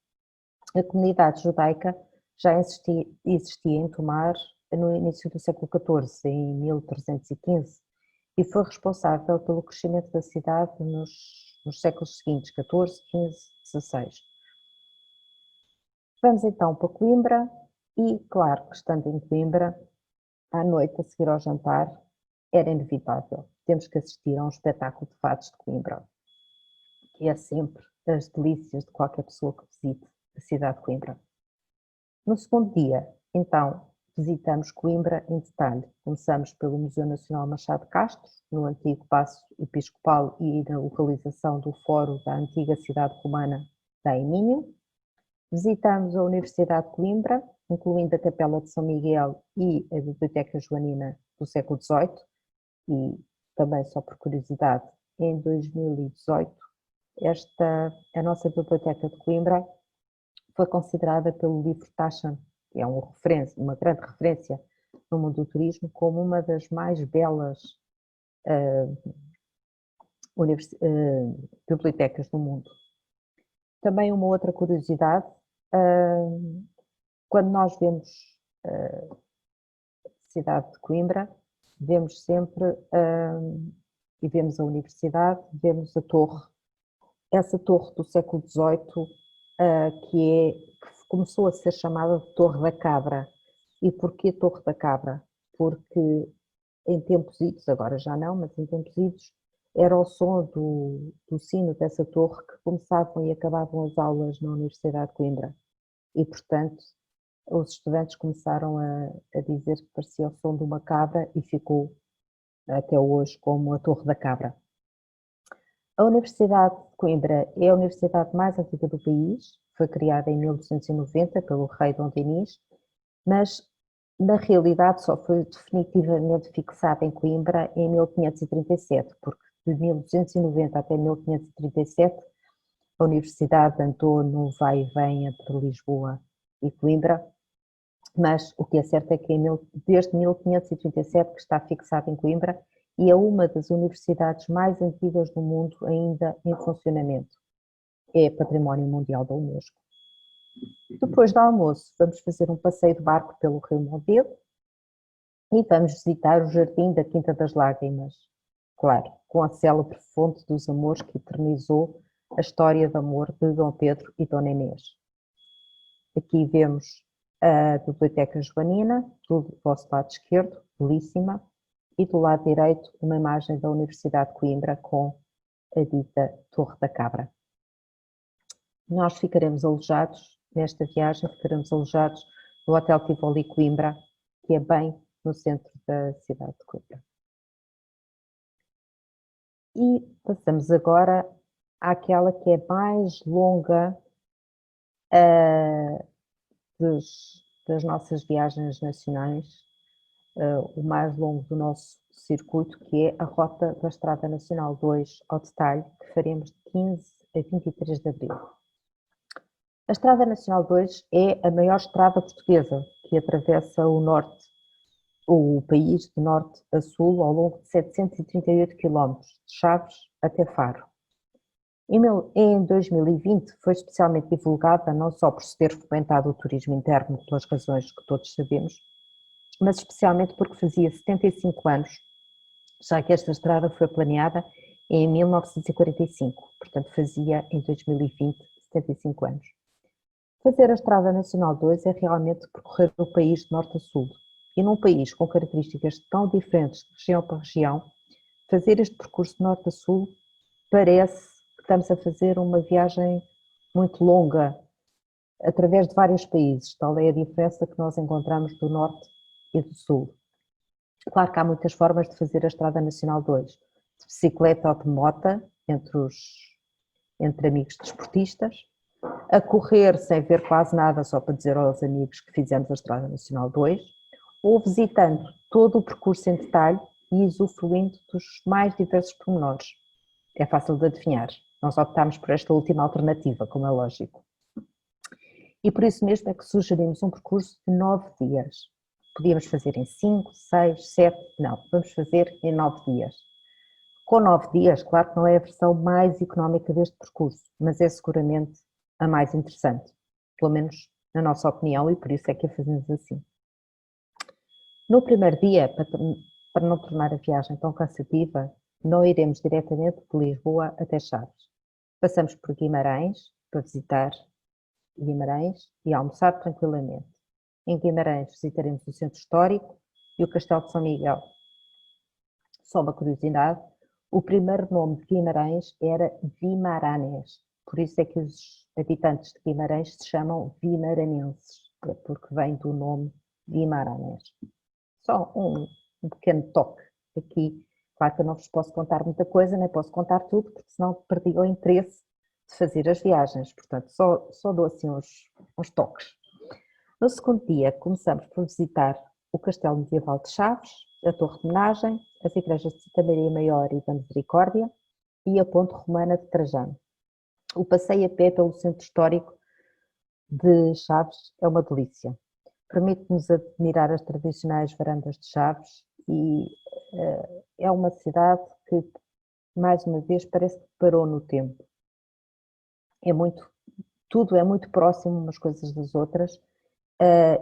A comunidade judaica já existia em Tomar no início do século XIV, em 1315, e foi responsável pelo crescimento da cidade nos séculos seguintes, XIV, XV, XVI. Vamos então para Coimbra e, claro, que estando em Coimbra, à noite, a seguir ao jantar, era inevitável. Temos que assistir a um espetáculo de fados de Coimbra, que é sempre as delícias de qualquer pessoa que visite a cidade de Coimbra. No segundo dia, então, visitamos Coimbra em detalhe. Começamos pelo Museu Nacional Machado de Castro, no antigo Paço Episcopal e na localização do Fórum da antiga cidade romana da Emínio. Visitamos a Universidade de Coimbra, incluindo a Capela de São Miguel e a Biblioteca Joanina do século XVIII, e também, só por curiosidade, em 2018, a nossa Biblioteca de Coimbra foi considerada pelo livro Taschen, que é uma grande referência no mundo do turismo, como uma das mais belas bibliotecas do mundo. Também uma outra curiosidade, quando nós vemos a cidade de Coimbra, vemos sempre, e vemos a universidade, vemos a torre, essa torre do século XVIII, que começou a ser chamada de Torre da Cabra. E porquê Torre da Cabra? Porque em tempos idos, agora já não, mas em tempos idos, era o som do sino dessa torre que começavam e acabavam as aulas na Universidade de Coimbra. E, portanto, os estudantes começaram a dizer que parecia o som de uma cabra e ficou até hoje como a Torre da Cabra. A Universidade de Coimbra é a universidade mais antiga do país, foi criada em 1290 pelo rei Dom Dinis, mas na realidade só foi definitivamente fixada em Coimbra em 1537, porque de 1290 até 1537 a universidade andou no vai e vem entre Lisboa e Coimbra, mas o que é certo é que desde 1537 que está fixada em Coimbra e é uma das universidades mais antigas do mundo ainda em funcionamento. É Património Mundial da Unesco. Depois do almoço, vamos fazer um passeio de barco pelo Rio Mondego e vamos visitar o Jardim da Quinta das Lágrimas, claro, com a célebre fonte dos amores que eternizou a história de amor de Dom Pedro e Dona Inês. Aqui vemos a Biblioteca Joanina, do vosso lado esquerdo, belíssima, e do lado direito uma imagem da Universidade de Coimbra com a dita Torre da Cabra. Nós ficaremos alojados, nesta viagem, no Hotel Tivoli Coimbra, que é bem no centro da cidade de Coimbra. E passamos agora àquela que é mais longa das nossas viagens nacionais, o mais longo do nosso circuito, que é a Rota da Estrada Nacional 2, ao detalhe, que faremos de 15 a 23 de abril. A Estrada Nacional 2 é a maior estrada portuguesa que atravessa o país de norte a sul ao longo de 738 km, de Chaves até Faro. Em 2020 foi especialmente divulgada, não só por se ter fomentado o turismo interno, pelas razões que todos sabemos, mas especialmente porque fazia 75 anos, já que esta estrada foi planeada em 1945, portanto fazia em 2020 75 anos. Fazer a Estrada Nacional 2 é realmente percorrer o país de norte a sul, e num país com características tão diferentes de região para região, fazer este percurso de norte a sul parece que estamos a fazer uma viagem muito longa, através de vários países. Tal é a diferença que nós encontramos do norte e do sul. Claro que há muitas formas de fazer a Estrada Nacional 2, de bicicleta ou de mota, entre amigos desportistas, a correr sem ver quase nada, só para dizer aos amigos que fizemos a Estrada Nacional 2, ou visitando todo o percurso em detalhe e usufruindo dos mais diversos pormenores. É fácil de adivinhar. Nós optámos por esta última alternativa, como é lógico. E por isso mesmo é que sugerimos um percurso de 9 dias. Podíamos fazer em 5, 6, 7, não, vamos fazer em 9 dias. Com 9 dias, claro que não é a versão mais económica deste percurso, mas é seguramente a mais interessante, pelo menos na nossa opinião, e por isso é que a fazemos assim. No primeiro dia, para não tornar a viagem tão cansativa, não iremos diretamente de Lisboa até Chaves. Passamos por Guimarães, para visitar Guimarães e almoçar tranquilamente. Em Guimarães visitaremos o Centro Histórico e o Castelo de São Miguel. Só uma curiosidade, o primeiro nome de Guimarães era Vimaranés, por isso é que os habitantes de Guimarães se chamam vimaranenses, é porque vem do nome Vimaranés. Só um pequeno toque aqui. Claro que eu não vos posso contar muita coisa, nem posso contar tudo, porque senão perdi o interesse de fazer as viagens. Portanto, só dou assim uns toques. No segundo dia, começamos por visitar o Castelo Medieval de Chaves, a Torre de Menagem, as igrejas de Santa Maria Maior e da Misericórdia e a Ponte Romana de Trajano. O passeio a pé pelo centro histórico de Chaves é uma delícia. Permite-nos admirar as tradicionais varandas de Chaves e é uma cidade que, mais uma vez, parece que parou no tempo. Tudo é muito próximo umas coisas das outras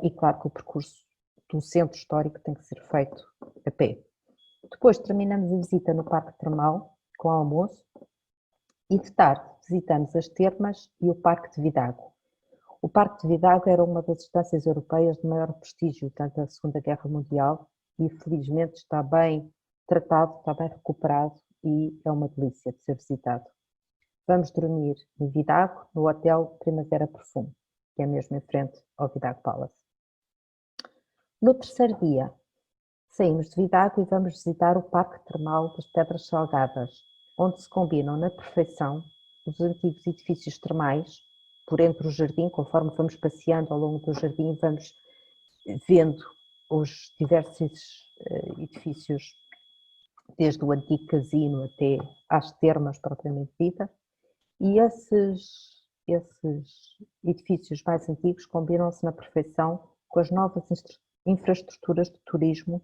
e claro que o percurso do centro histórico tem que ser feito a pé. Depois terminamos a visita no Parque Termal, com almoço, e de tarde visitamos as termas e o Parque de Vidago. O Parque de Vidago era uma das estâncias europeias de maior prestígio durante a Segunda Guerra Mundial e felizmente está bem tratado, está bem recuperado e é uma delícia de ser visitado. Vamos dormir em Vidago, no Hotel Primavera Perfume, que é mesmo em frente ao Vidago Palace. No terceiro dia, saímos de Vidago e vamos visitar o Parque Termal das Pedras Salgadas, onde se combinam na perfeição os antigos edifícios termais, por entre o jardim, conforme vamos passeando ao longo do jardim, vamos vendo os diversos edifícios, desde o antigo casino até às termas propriamente dita, e esses edifícios mais antigos combinam-se na perfeição com as novas infraestruturas de turismo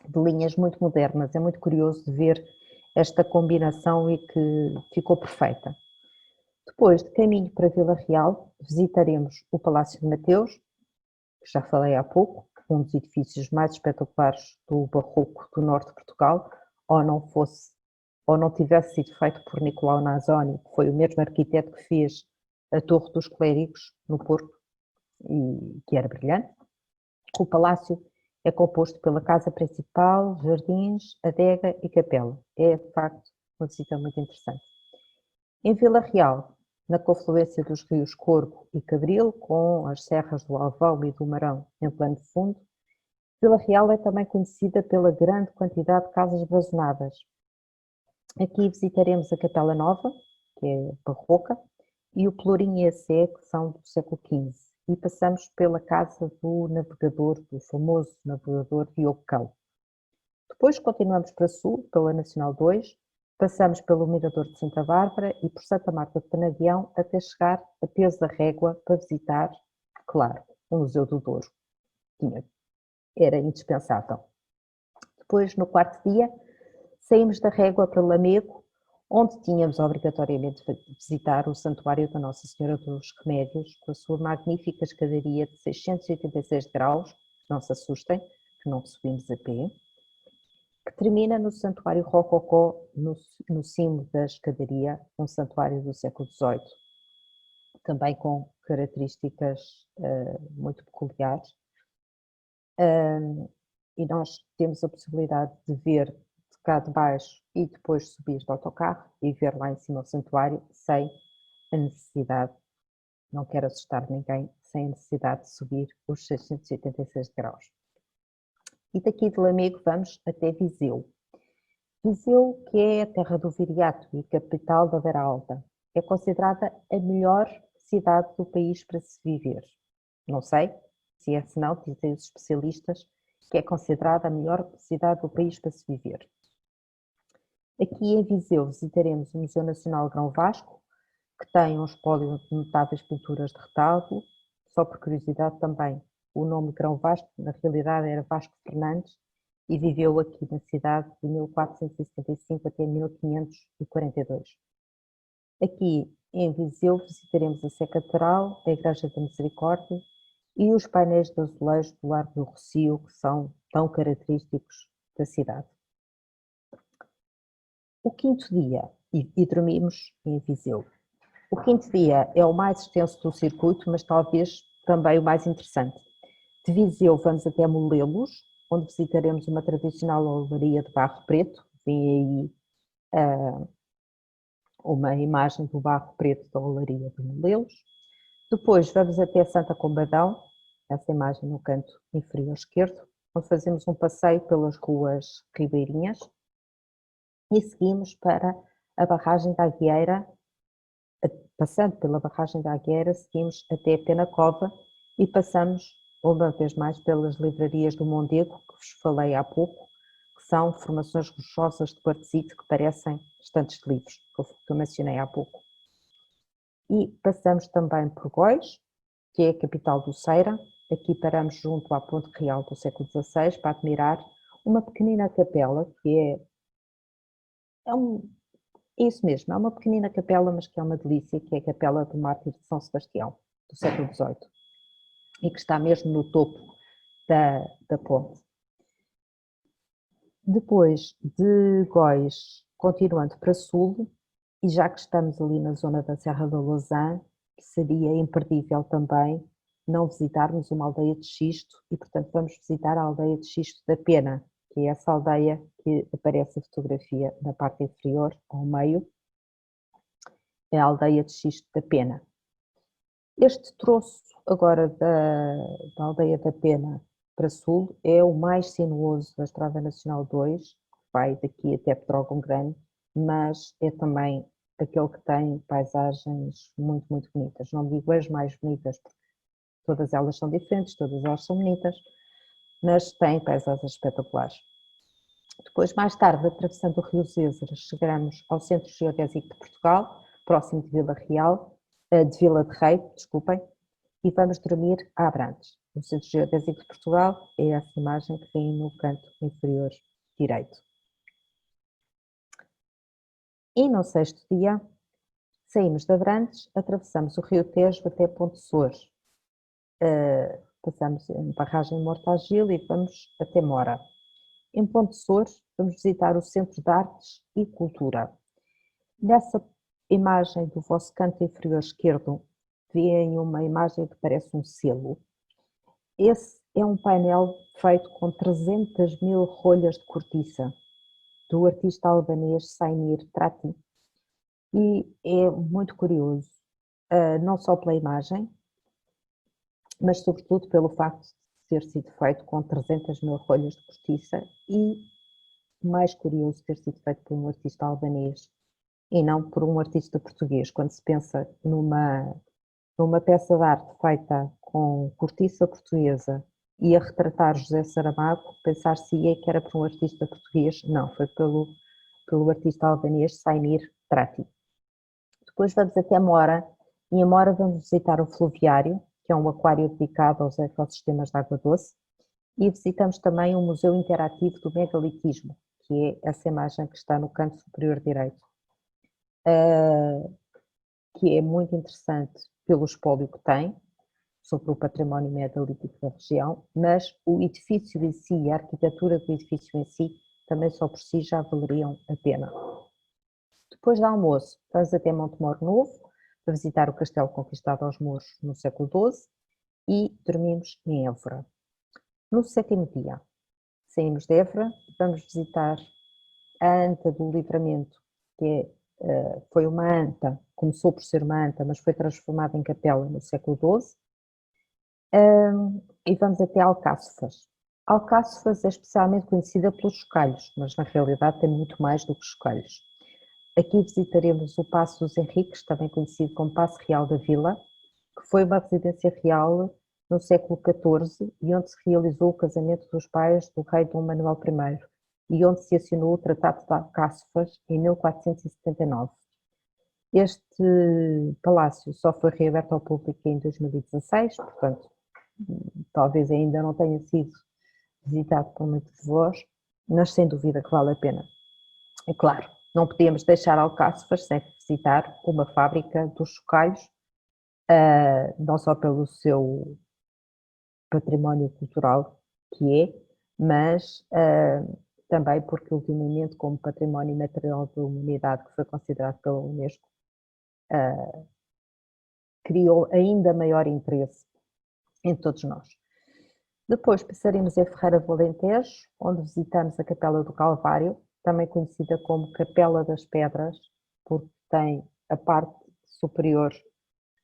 de linhas muito modernas. É muito curioso de ver esta combinação e que ficou perfeita. Depois, de caminho para Vila Real, visitaremos o Palácio de Mateus, que já falei há pouco, que é um dos edifícios mais espetaculares do barroco do norte de Portugal, ou não tivesse sido feito por Nicolau Nasoni, que foi o mesmo arquiteto que fez a Torre dos Clérigos, no Porto, e que era brilhante. O palácio é composto pela casa principal, jardins, adega e capela. É, de facto, uma visita muito interessante. Em Vila Real, na confluência dos rios Corgo e Cabril, com as serras do Alvão e do Marão em plano de fundo, Vila Real é também conhecida pela grande quantidade de casas blasonadas. Aqui visitaremos a Capela Nova, que é barroca, e o Pelourinho e a Sé, que são do século XV. E passamos pela casa do navegador, do famoso navegador Diogo Cão. Depois continuamos para sul, pela Nacional 2, passamos pelo Mirador de Santa Bárbara e por Santa Marta de Penaguião até chegar a Peso da Régua para visitar, claro, o Museu do Douro. Era indispensável. Depois, no quarto dia, saímos da Régua para Lamego, onde tínhamos obrigatoriamente de visitar o Santuário da Nossa Senhora dos Remédios, com a sua magnífica escadaria de 686 graus, não se assustem, que não subimos a pé, que termina no Santuário Rococó, no cimo da escadaria, um santuário do século XVIII, também com características muito peculiares. E nós temos a possibilidade de ver de cá de baixo e depois subir de autocarro e ver lá em cima o santuário sem a necessidade não quero assustar ninguém sem a necessidade de subir os 686 graus. E daqui de Lamego vamos até Viseu. Viseu, que é a terra do viriato e capital da Beira Alta, é considerada a melhor cidade do país para se viver. Não sei se é, se não, dizem os especialistas, que é considerada a melhor cidade do país para se viver. Aqui em Viseu visitaremos o Museu Nacional Grão Vasco, que tem um espólio de notáveis pinturas de retalho. Só por curiosidade também, o nome Grão Vasco, na realidade era Vasco Fernandes, e viveu aqui na cidade de 1475 até 1542. Aqui em Viseu visitaremos a Sé Catedral, a Igreja da Misericórdia e os painéis de azulejos do Largo do Rossio, que são tão característicos da cidade. O quinto dia, e dormimos em Viseu. O quinto dia é o mais extenso do circuito, mas talvez também o mais interessante. De Viseu vamos até Molelos, onde visitaremos uma tradicional olaria de barro preto. Vem aí uma imagem do barro preto da olaria de Molelos. Depois vamos até Santa Combadão, essa imagem no canto inferior esquerdo, onde fazemos um passeio pelas ruas ribeirinhas e seguimos para a barragem da Agueira. Passando pela barragem da Agueira, seguimos até Penacova e passamos uma vez mais pelas livrarias do Mondego, que vos falei há pouco, que são formações rochosas de quartzite que parecem estantes de livros, que eu mencionei há pouco. E passamos também por Góis, que é a capital do Ceira. Aqui paramos junto à Ponte Real do século XVI para admirar uma pequenina capela, que é isso mesmo, é uma pequenina capela, mas que é uma delícia, que é a Capela do Mártir de São Sebastião, do século XVIII, e que está mesmo no topo da ponte. Depois de Góis, continuando para sul, e já que estamos ali na zona da Serra da Lousã, seria imperdível também não visitarmos uma aldeia de xisto, e portanto vamos visitar a aldeia de xisto da Pena, que é essa aldeia que aparece a fotografia na parte inferior, ao meio, é a aldeia de xisto da Pena. Este troço agora da aldeia da Pena para sul é o mais sinuoso da Estrada Nacional 2, que vai daqui até Pedrógão Grande, mas é também aquele que tem paisagens muito, muito bonitas. Não digo as mais bonitas, porque todas elas são diferentes, todas elas são bonitas, mas tem paisagens espetaculares. Depois, mais tarde, atravessando o Rio Zézer, chegamos ao Centro Geodésico de Portugal, próximo de Vila Real, de Vila de Rei, desculpem, e vamos dormir a Abrantes. O Centro Geodésico de Portugal é essa imagem que tem no canto inferior direito. E no sexto dia, saímos de Abrantes, atravessamos o Rio Tejo até Ponte Sores. Passamos em Barragem Mortagil e vamos até Mora. Em Ponte Sores, vamos visitar o Centro de Artes e Cultura. Nessa imagem do vosso canto inferior esquerdo, veem uma imagem que parece um selo. Esse é um painel feito com 300.000 rolhas de cortiça, do artista albanês Saimir Trati. E é muito curioso, não só pela imagem, mas sobretudo pelo facto de ter sido feito com 300.000 rolhas de cortiça e, mais curioso, ter sido feito por um artista albanês e não por um artista português. Quando se pensa numa peça de arte feita com cortiça portuguesa e a retratar José Saramago, pensar-se-ia que era por um artista português. Não, foi pelo artista albanês Saimir Trati. Depois vamos até Mora, e em Mora vamos visitar o Fluviário, que é um aquário dedicado aos ecossistemas de água doce, e visitamos também o Museu Interativo do Megalitismo, que é essa imagem que está no canto superior direito, que é muito interessante pelo espólio que tem, sobre o património megalítico da região, mas o edifício em si e a arquitetura do edifício em si também só por si já valeriam a pena. Depois do almoço, vamos até Montemor Novo, para visitar o castelo conquistado aos mouros no século XII e dormimos em Évora. No sétimo dia, saímos de Évora e vamos visitar a Anta do Livramento, que é foi uma anta, começou por ser uma anta, mas foi transformada em capela no século XII. E vamos até Alcáçovas. Alcáçovas é especialmente conhecida pelos chocalhos, mas na realidade tem muito mais do que chocalhos. Aqui visitaremos o Paço dos Henriques, também conhecido como Paço Real da Vila, que foi uma residência real no século XIV e onde se realizou o casamento dos pais do rei Dom Manuel I e onde se assinou o Tratado de Alcáçovas em 1479. Este palácio só foi reaberto ao público em 2016, portanto, talvez ainda não tenha sido visitado por muitos de vós, mas sem dúvida que vale a pena. É claro, não podíamos deixar Alcáçovas sem visitar uma fábrica dos chocalhos, não só pelo seu património cultural que é, mas também porque ultimamente como património imaterial da humanidade que foi considerado pela Unesco, criou ainda maior interesse em todos nós. Depois passaremos em Ferreira do Alentejo, onde visitamos a Capela do Calvário, também conhecida como Capela das Pedras, porque tem a parte superior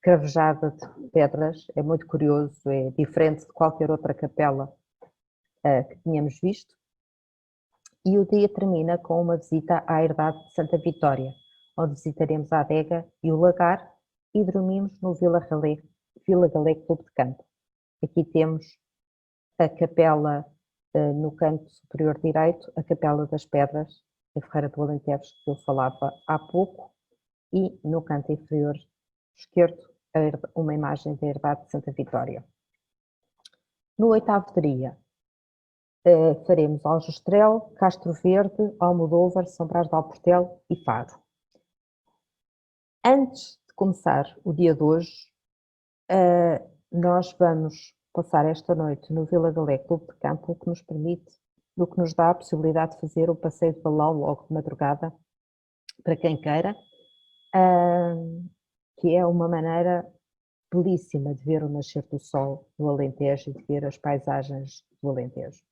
cravejada de pedras, é muito curioso, é diferente de qualquer outra capela que tínhamos visto. E o dia termina com uma visita à herdade de Santa Vitória, onde visitaremos a adega e o lagar e dormimos no Vila Galé Clube de Campo. Aqui temos a capela no canto superior direito, a Capela das Pedras, em Ferreira do Alentejo, que eu falava há pouco, e no canto inferior esquerdo, uma imagem da herdade de Santa Vitória. No oitavo dia, faremos Aljustrel, Castro Verde, Almodóvar, São Brás de Alportel e Faro. Antes de começar o dia de hoje, nós vamos passar esta noite no Vila Galé Clube de Campo, o que nos dá a possibilidade de fazer o passeio de balão logo de madrugada, para quem queira, que é uma maneira belíssima de ver o nascer do sol no Alentejo e de ver as paisagens do Alentejo.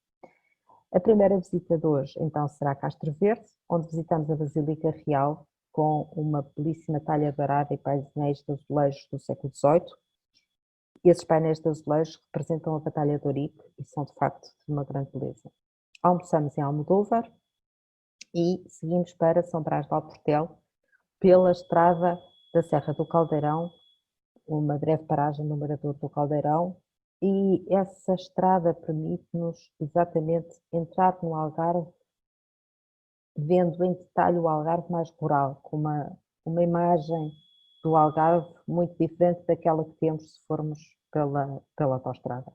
A primeira visita de hoje, então, será Castro Verde, onde visitamos a Basílica Real com uma belíssima talha dourada e painéis de azulejos do século XVIII. Esses painéis de azulejos representam a Batalha de Ourique e são, de facto, de uma grande beleza. Almoçamos em Almodóvar e seguimos para São Brás de Alportel pela estrada da Serra do Caldeirão, uma breve paragem no Mirador do Caldeirão, e essa estrada permite-nos exatamente entrar no Algarve, vendo em detalhe o Algarve mais rural, com uma imagem do Algarve muito diferente daquela que temos se formos pela autoestrada.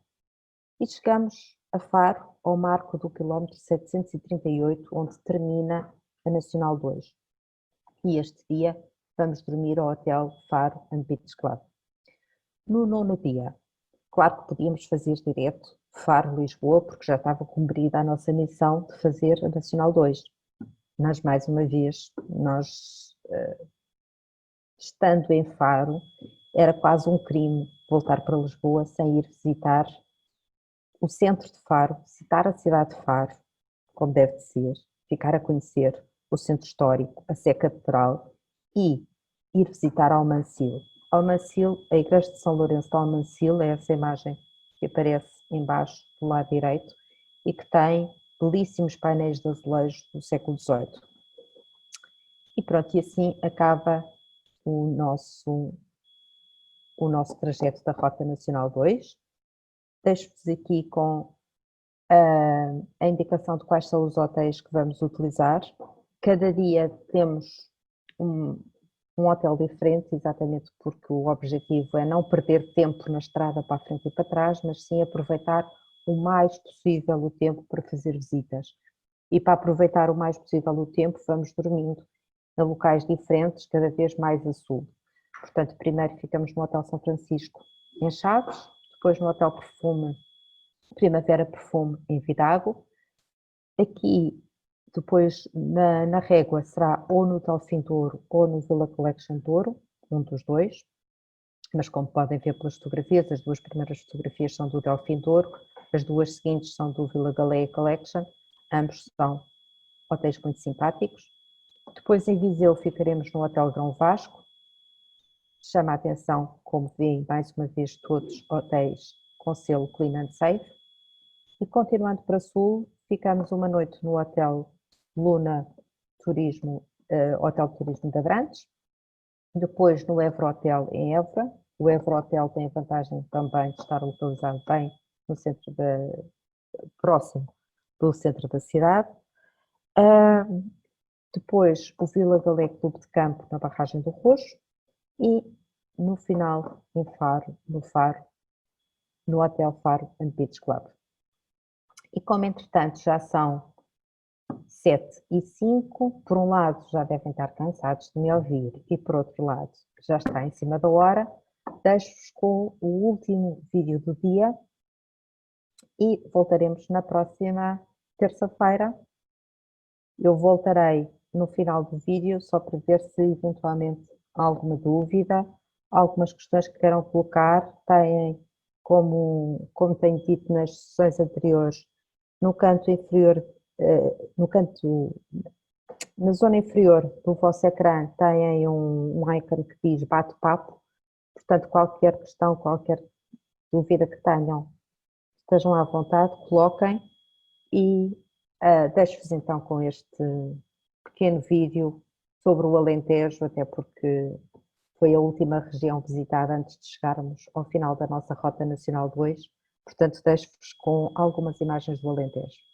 E chegamos a Faro, ao marco do quilómetro 738, onde termina a Nacional 2. E este dia vamos dormir ao Hotel Faro and Beach Club. No nono dia, claro que podíamos fazer direto Faro-Lisboa, porque já estava cumprida a nossa missão de fazer a Nacional 2. Mas, mais uma vez, nós, estando em Faro, era quase um crime voltar para Lisboa sem ir visitar o centro de Faro, visitar a cidade de Faro, como deve de ser, ficar a conhecer o centro histórico, a Sé Catedral e ir visitar Almancil. Almancil, a igreja de São Lourenço de Almancil, é essa imagem que aparece embaixo do lado direito e que tem belíssimos painéis de azulejos do século XVIII. E pronto, e assim acaba o nosso trajeto da Rota Nacional 2. Deixo-vos aqui com a indicação de quais são os hotéis que vamos utilizar. Cada dia temos um hotel diferente, exatamente porque o objetivo é não perder tempo na estrada para a frente e para trás, mas sim aproveitar o mais possível o tempo para fazer visitas. E para aproveitar o mais possível o tempo, vamos dormindo em locais diferentes, cada vez mais a sul. Portanto, primeiro ficamos no Hotel São Francisco, em Chaves, depois no Hotel Perfume, Primavera Perfume, em Vidago. Aqui, depois, na Régua, será ou no Delfim Douro ou no Villa Collection Douro, um dos dois. Mas, como podem ver pelas fotografias, as duas primeiras fotografias são do Delfim Douro, as duas seguintes são do Villa Galé Collection. Ambos são hotéis muito simpáticos. Depois Depois em Viseu ficaremos no Hotel Grão Vasco. Chama a atenção, como veem, mais uma vez, todos hotéis com selo Clean and Safe. E continuando para sul, ficamos uma noite no Hotel Luna Turismo, Hotel Turismo de Abrantes. Depois no Evrohotel em Évora. O Evrohotel tem a vantagem também de estar localizado bem no centro próximo do centro da cidade. Depois o Vila Galé Clube de Campo na Barragem do Roxo e no final em Faro, no Hotel Faro and Beach Club. E como entretanto já são 7h05, por um lado já devem estar cansados de me ouvir e por outro lado já está em cima da hora, deixo-vos com o último vídeo do dia e voltaremos na próxima terça-feira. Eu voltarei no final do vídeo só para ver se eventualmente há alguma dúvida, algumas questões que queiram colocar, têm, como tenho dito nas sessões anteriores, no canto inferior, na zona inferior do vosso ecrã têm um ícone que diz bate-papo, portanto qualquer questão, qualquer dúvida que tenham, estejam à vontade, coloquem e deixo-vos então com este pequeno vídeo sobre o Alentejo, até porque foi a última região visitada antes de chegarmos ao final da nossa Rota Nacional 2, portanto deixo-vos com algumas imagens do Alentejo.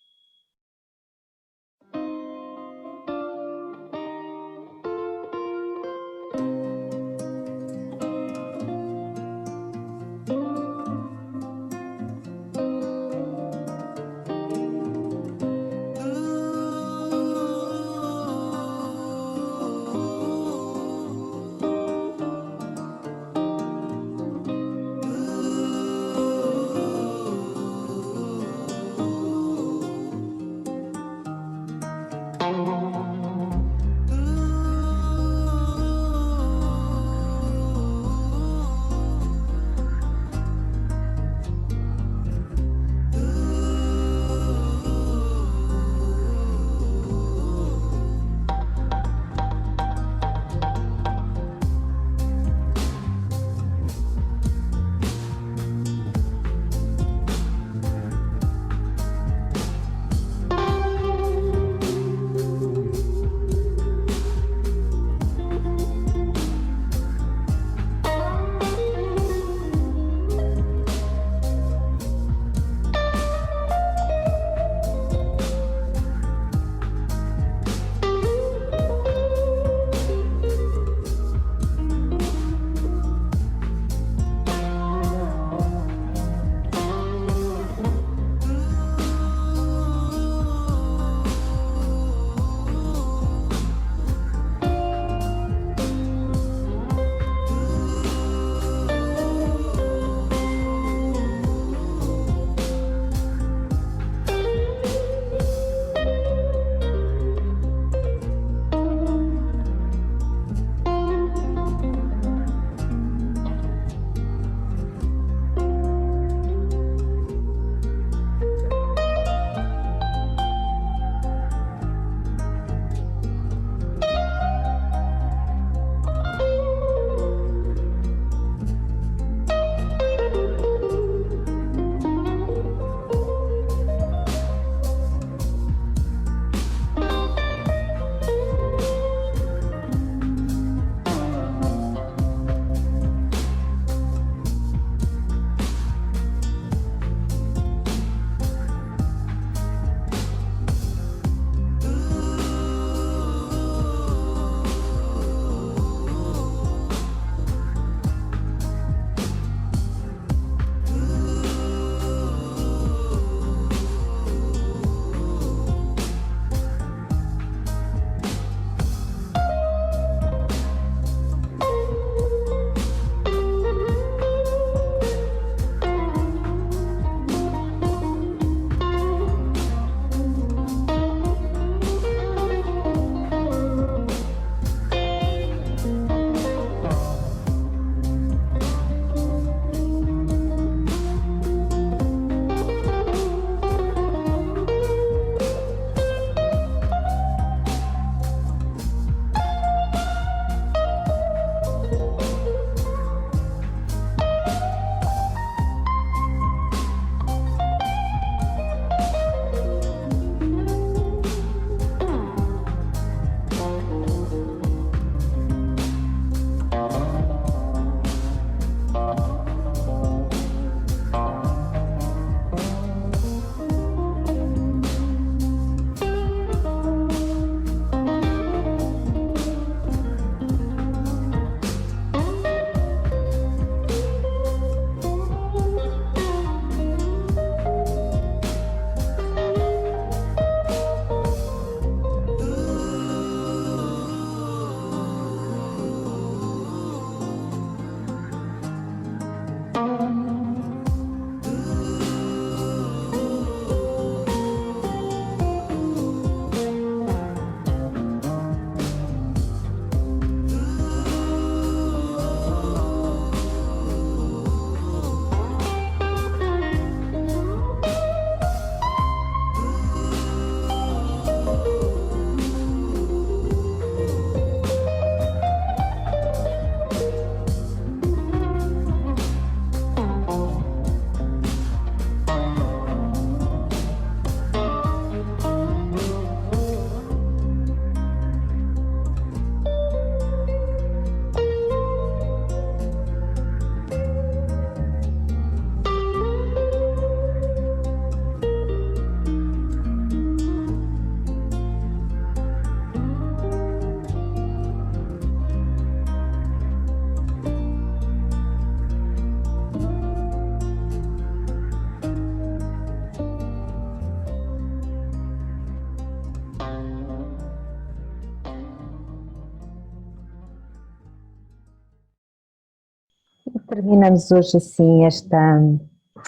Terminamos hoje assim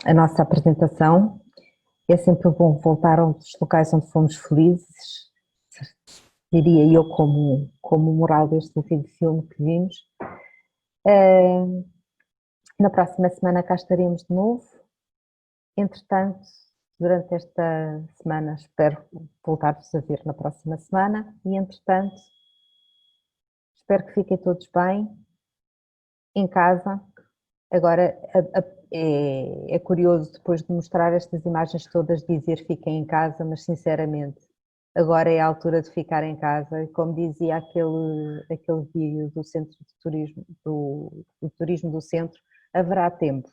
a nossa apresentação. É sempre bom voltar aos locais onde fomos felizes, diria eu, como moral deste último filme que vimos. Na próxima semana cá estaremos de novo. Entretanto, durante esta semana espero voltar-vos a ver na próxima semana e, entretanto, espero que fiquem todos bem, em casa. Agora, é curioso, depois de mostrar estas imagens todas, dizer fiquem em casa, mas sinceramente, agora é a altura de ficar em casa. E como dizia aquele vídeo do centro de turismo, do turismo do centro, haverá tempo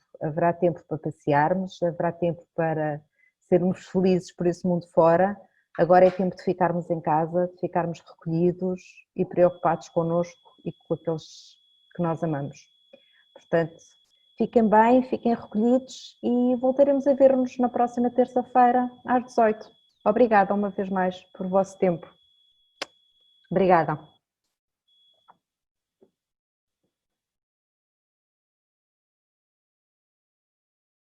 para passearmos, haverá tempo para sermos felizes por esse mundo fora. Agora é tempo de ficarmos em casa, de ficarmos recolhidos e preocupados connosco e com aqueles que nós amamos. Portanto, fiquem bem, fiquem recolhidos e voltaremos a ver-nos na próxima terça-feira às 18. Obrigada uma vez mais por vosso tempo. Obrigada.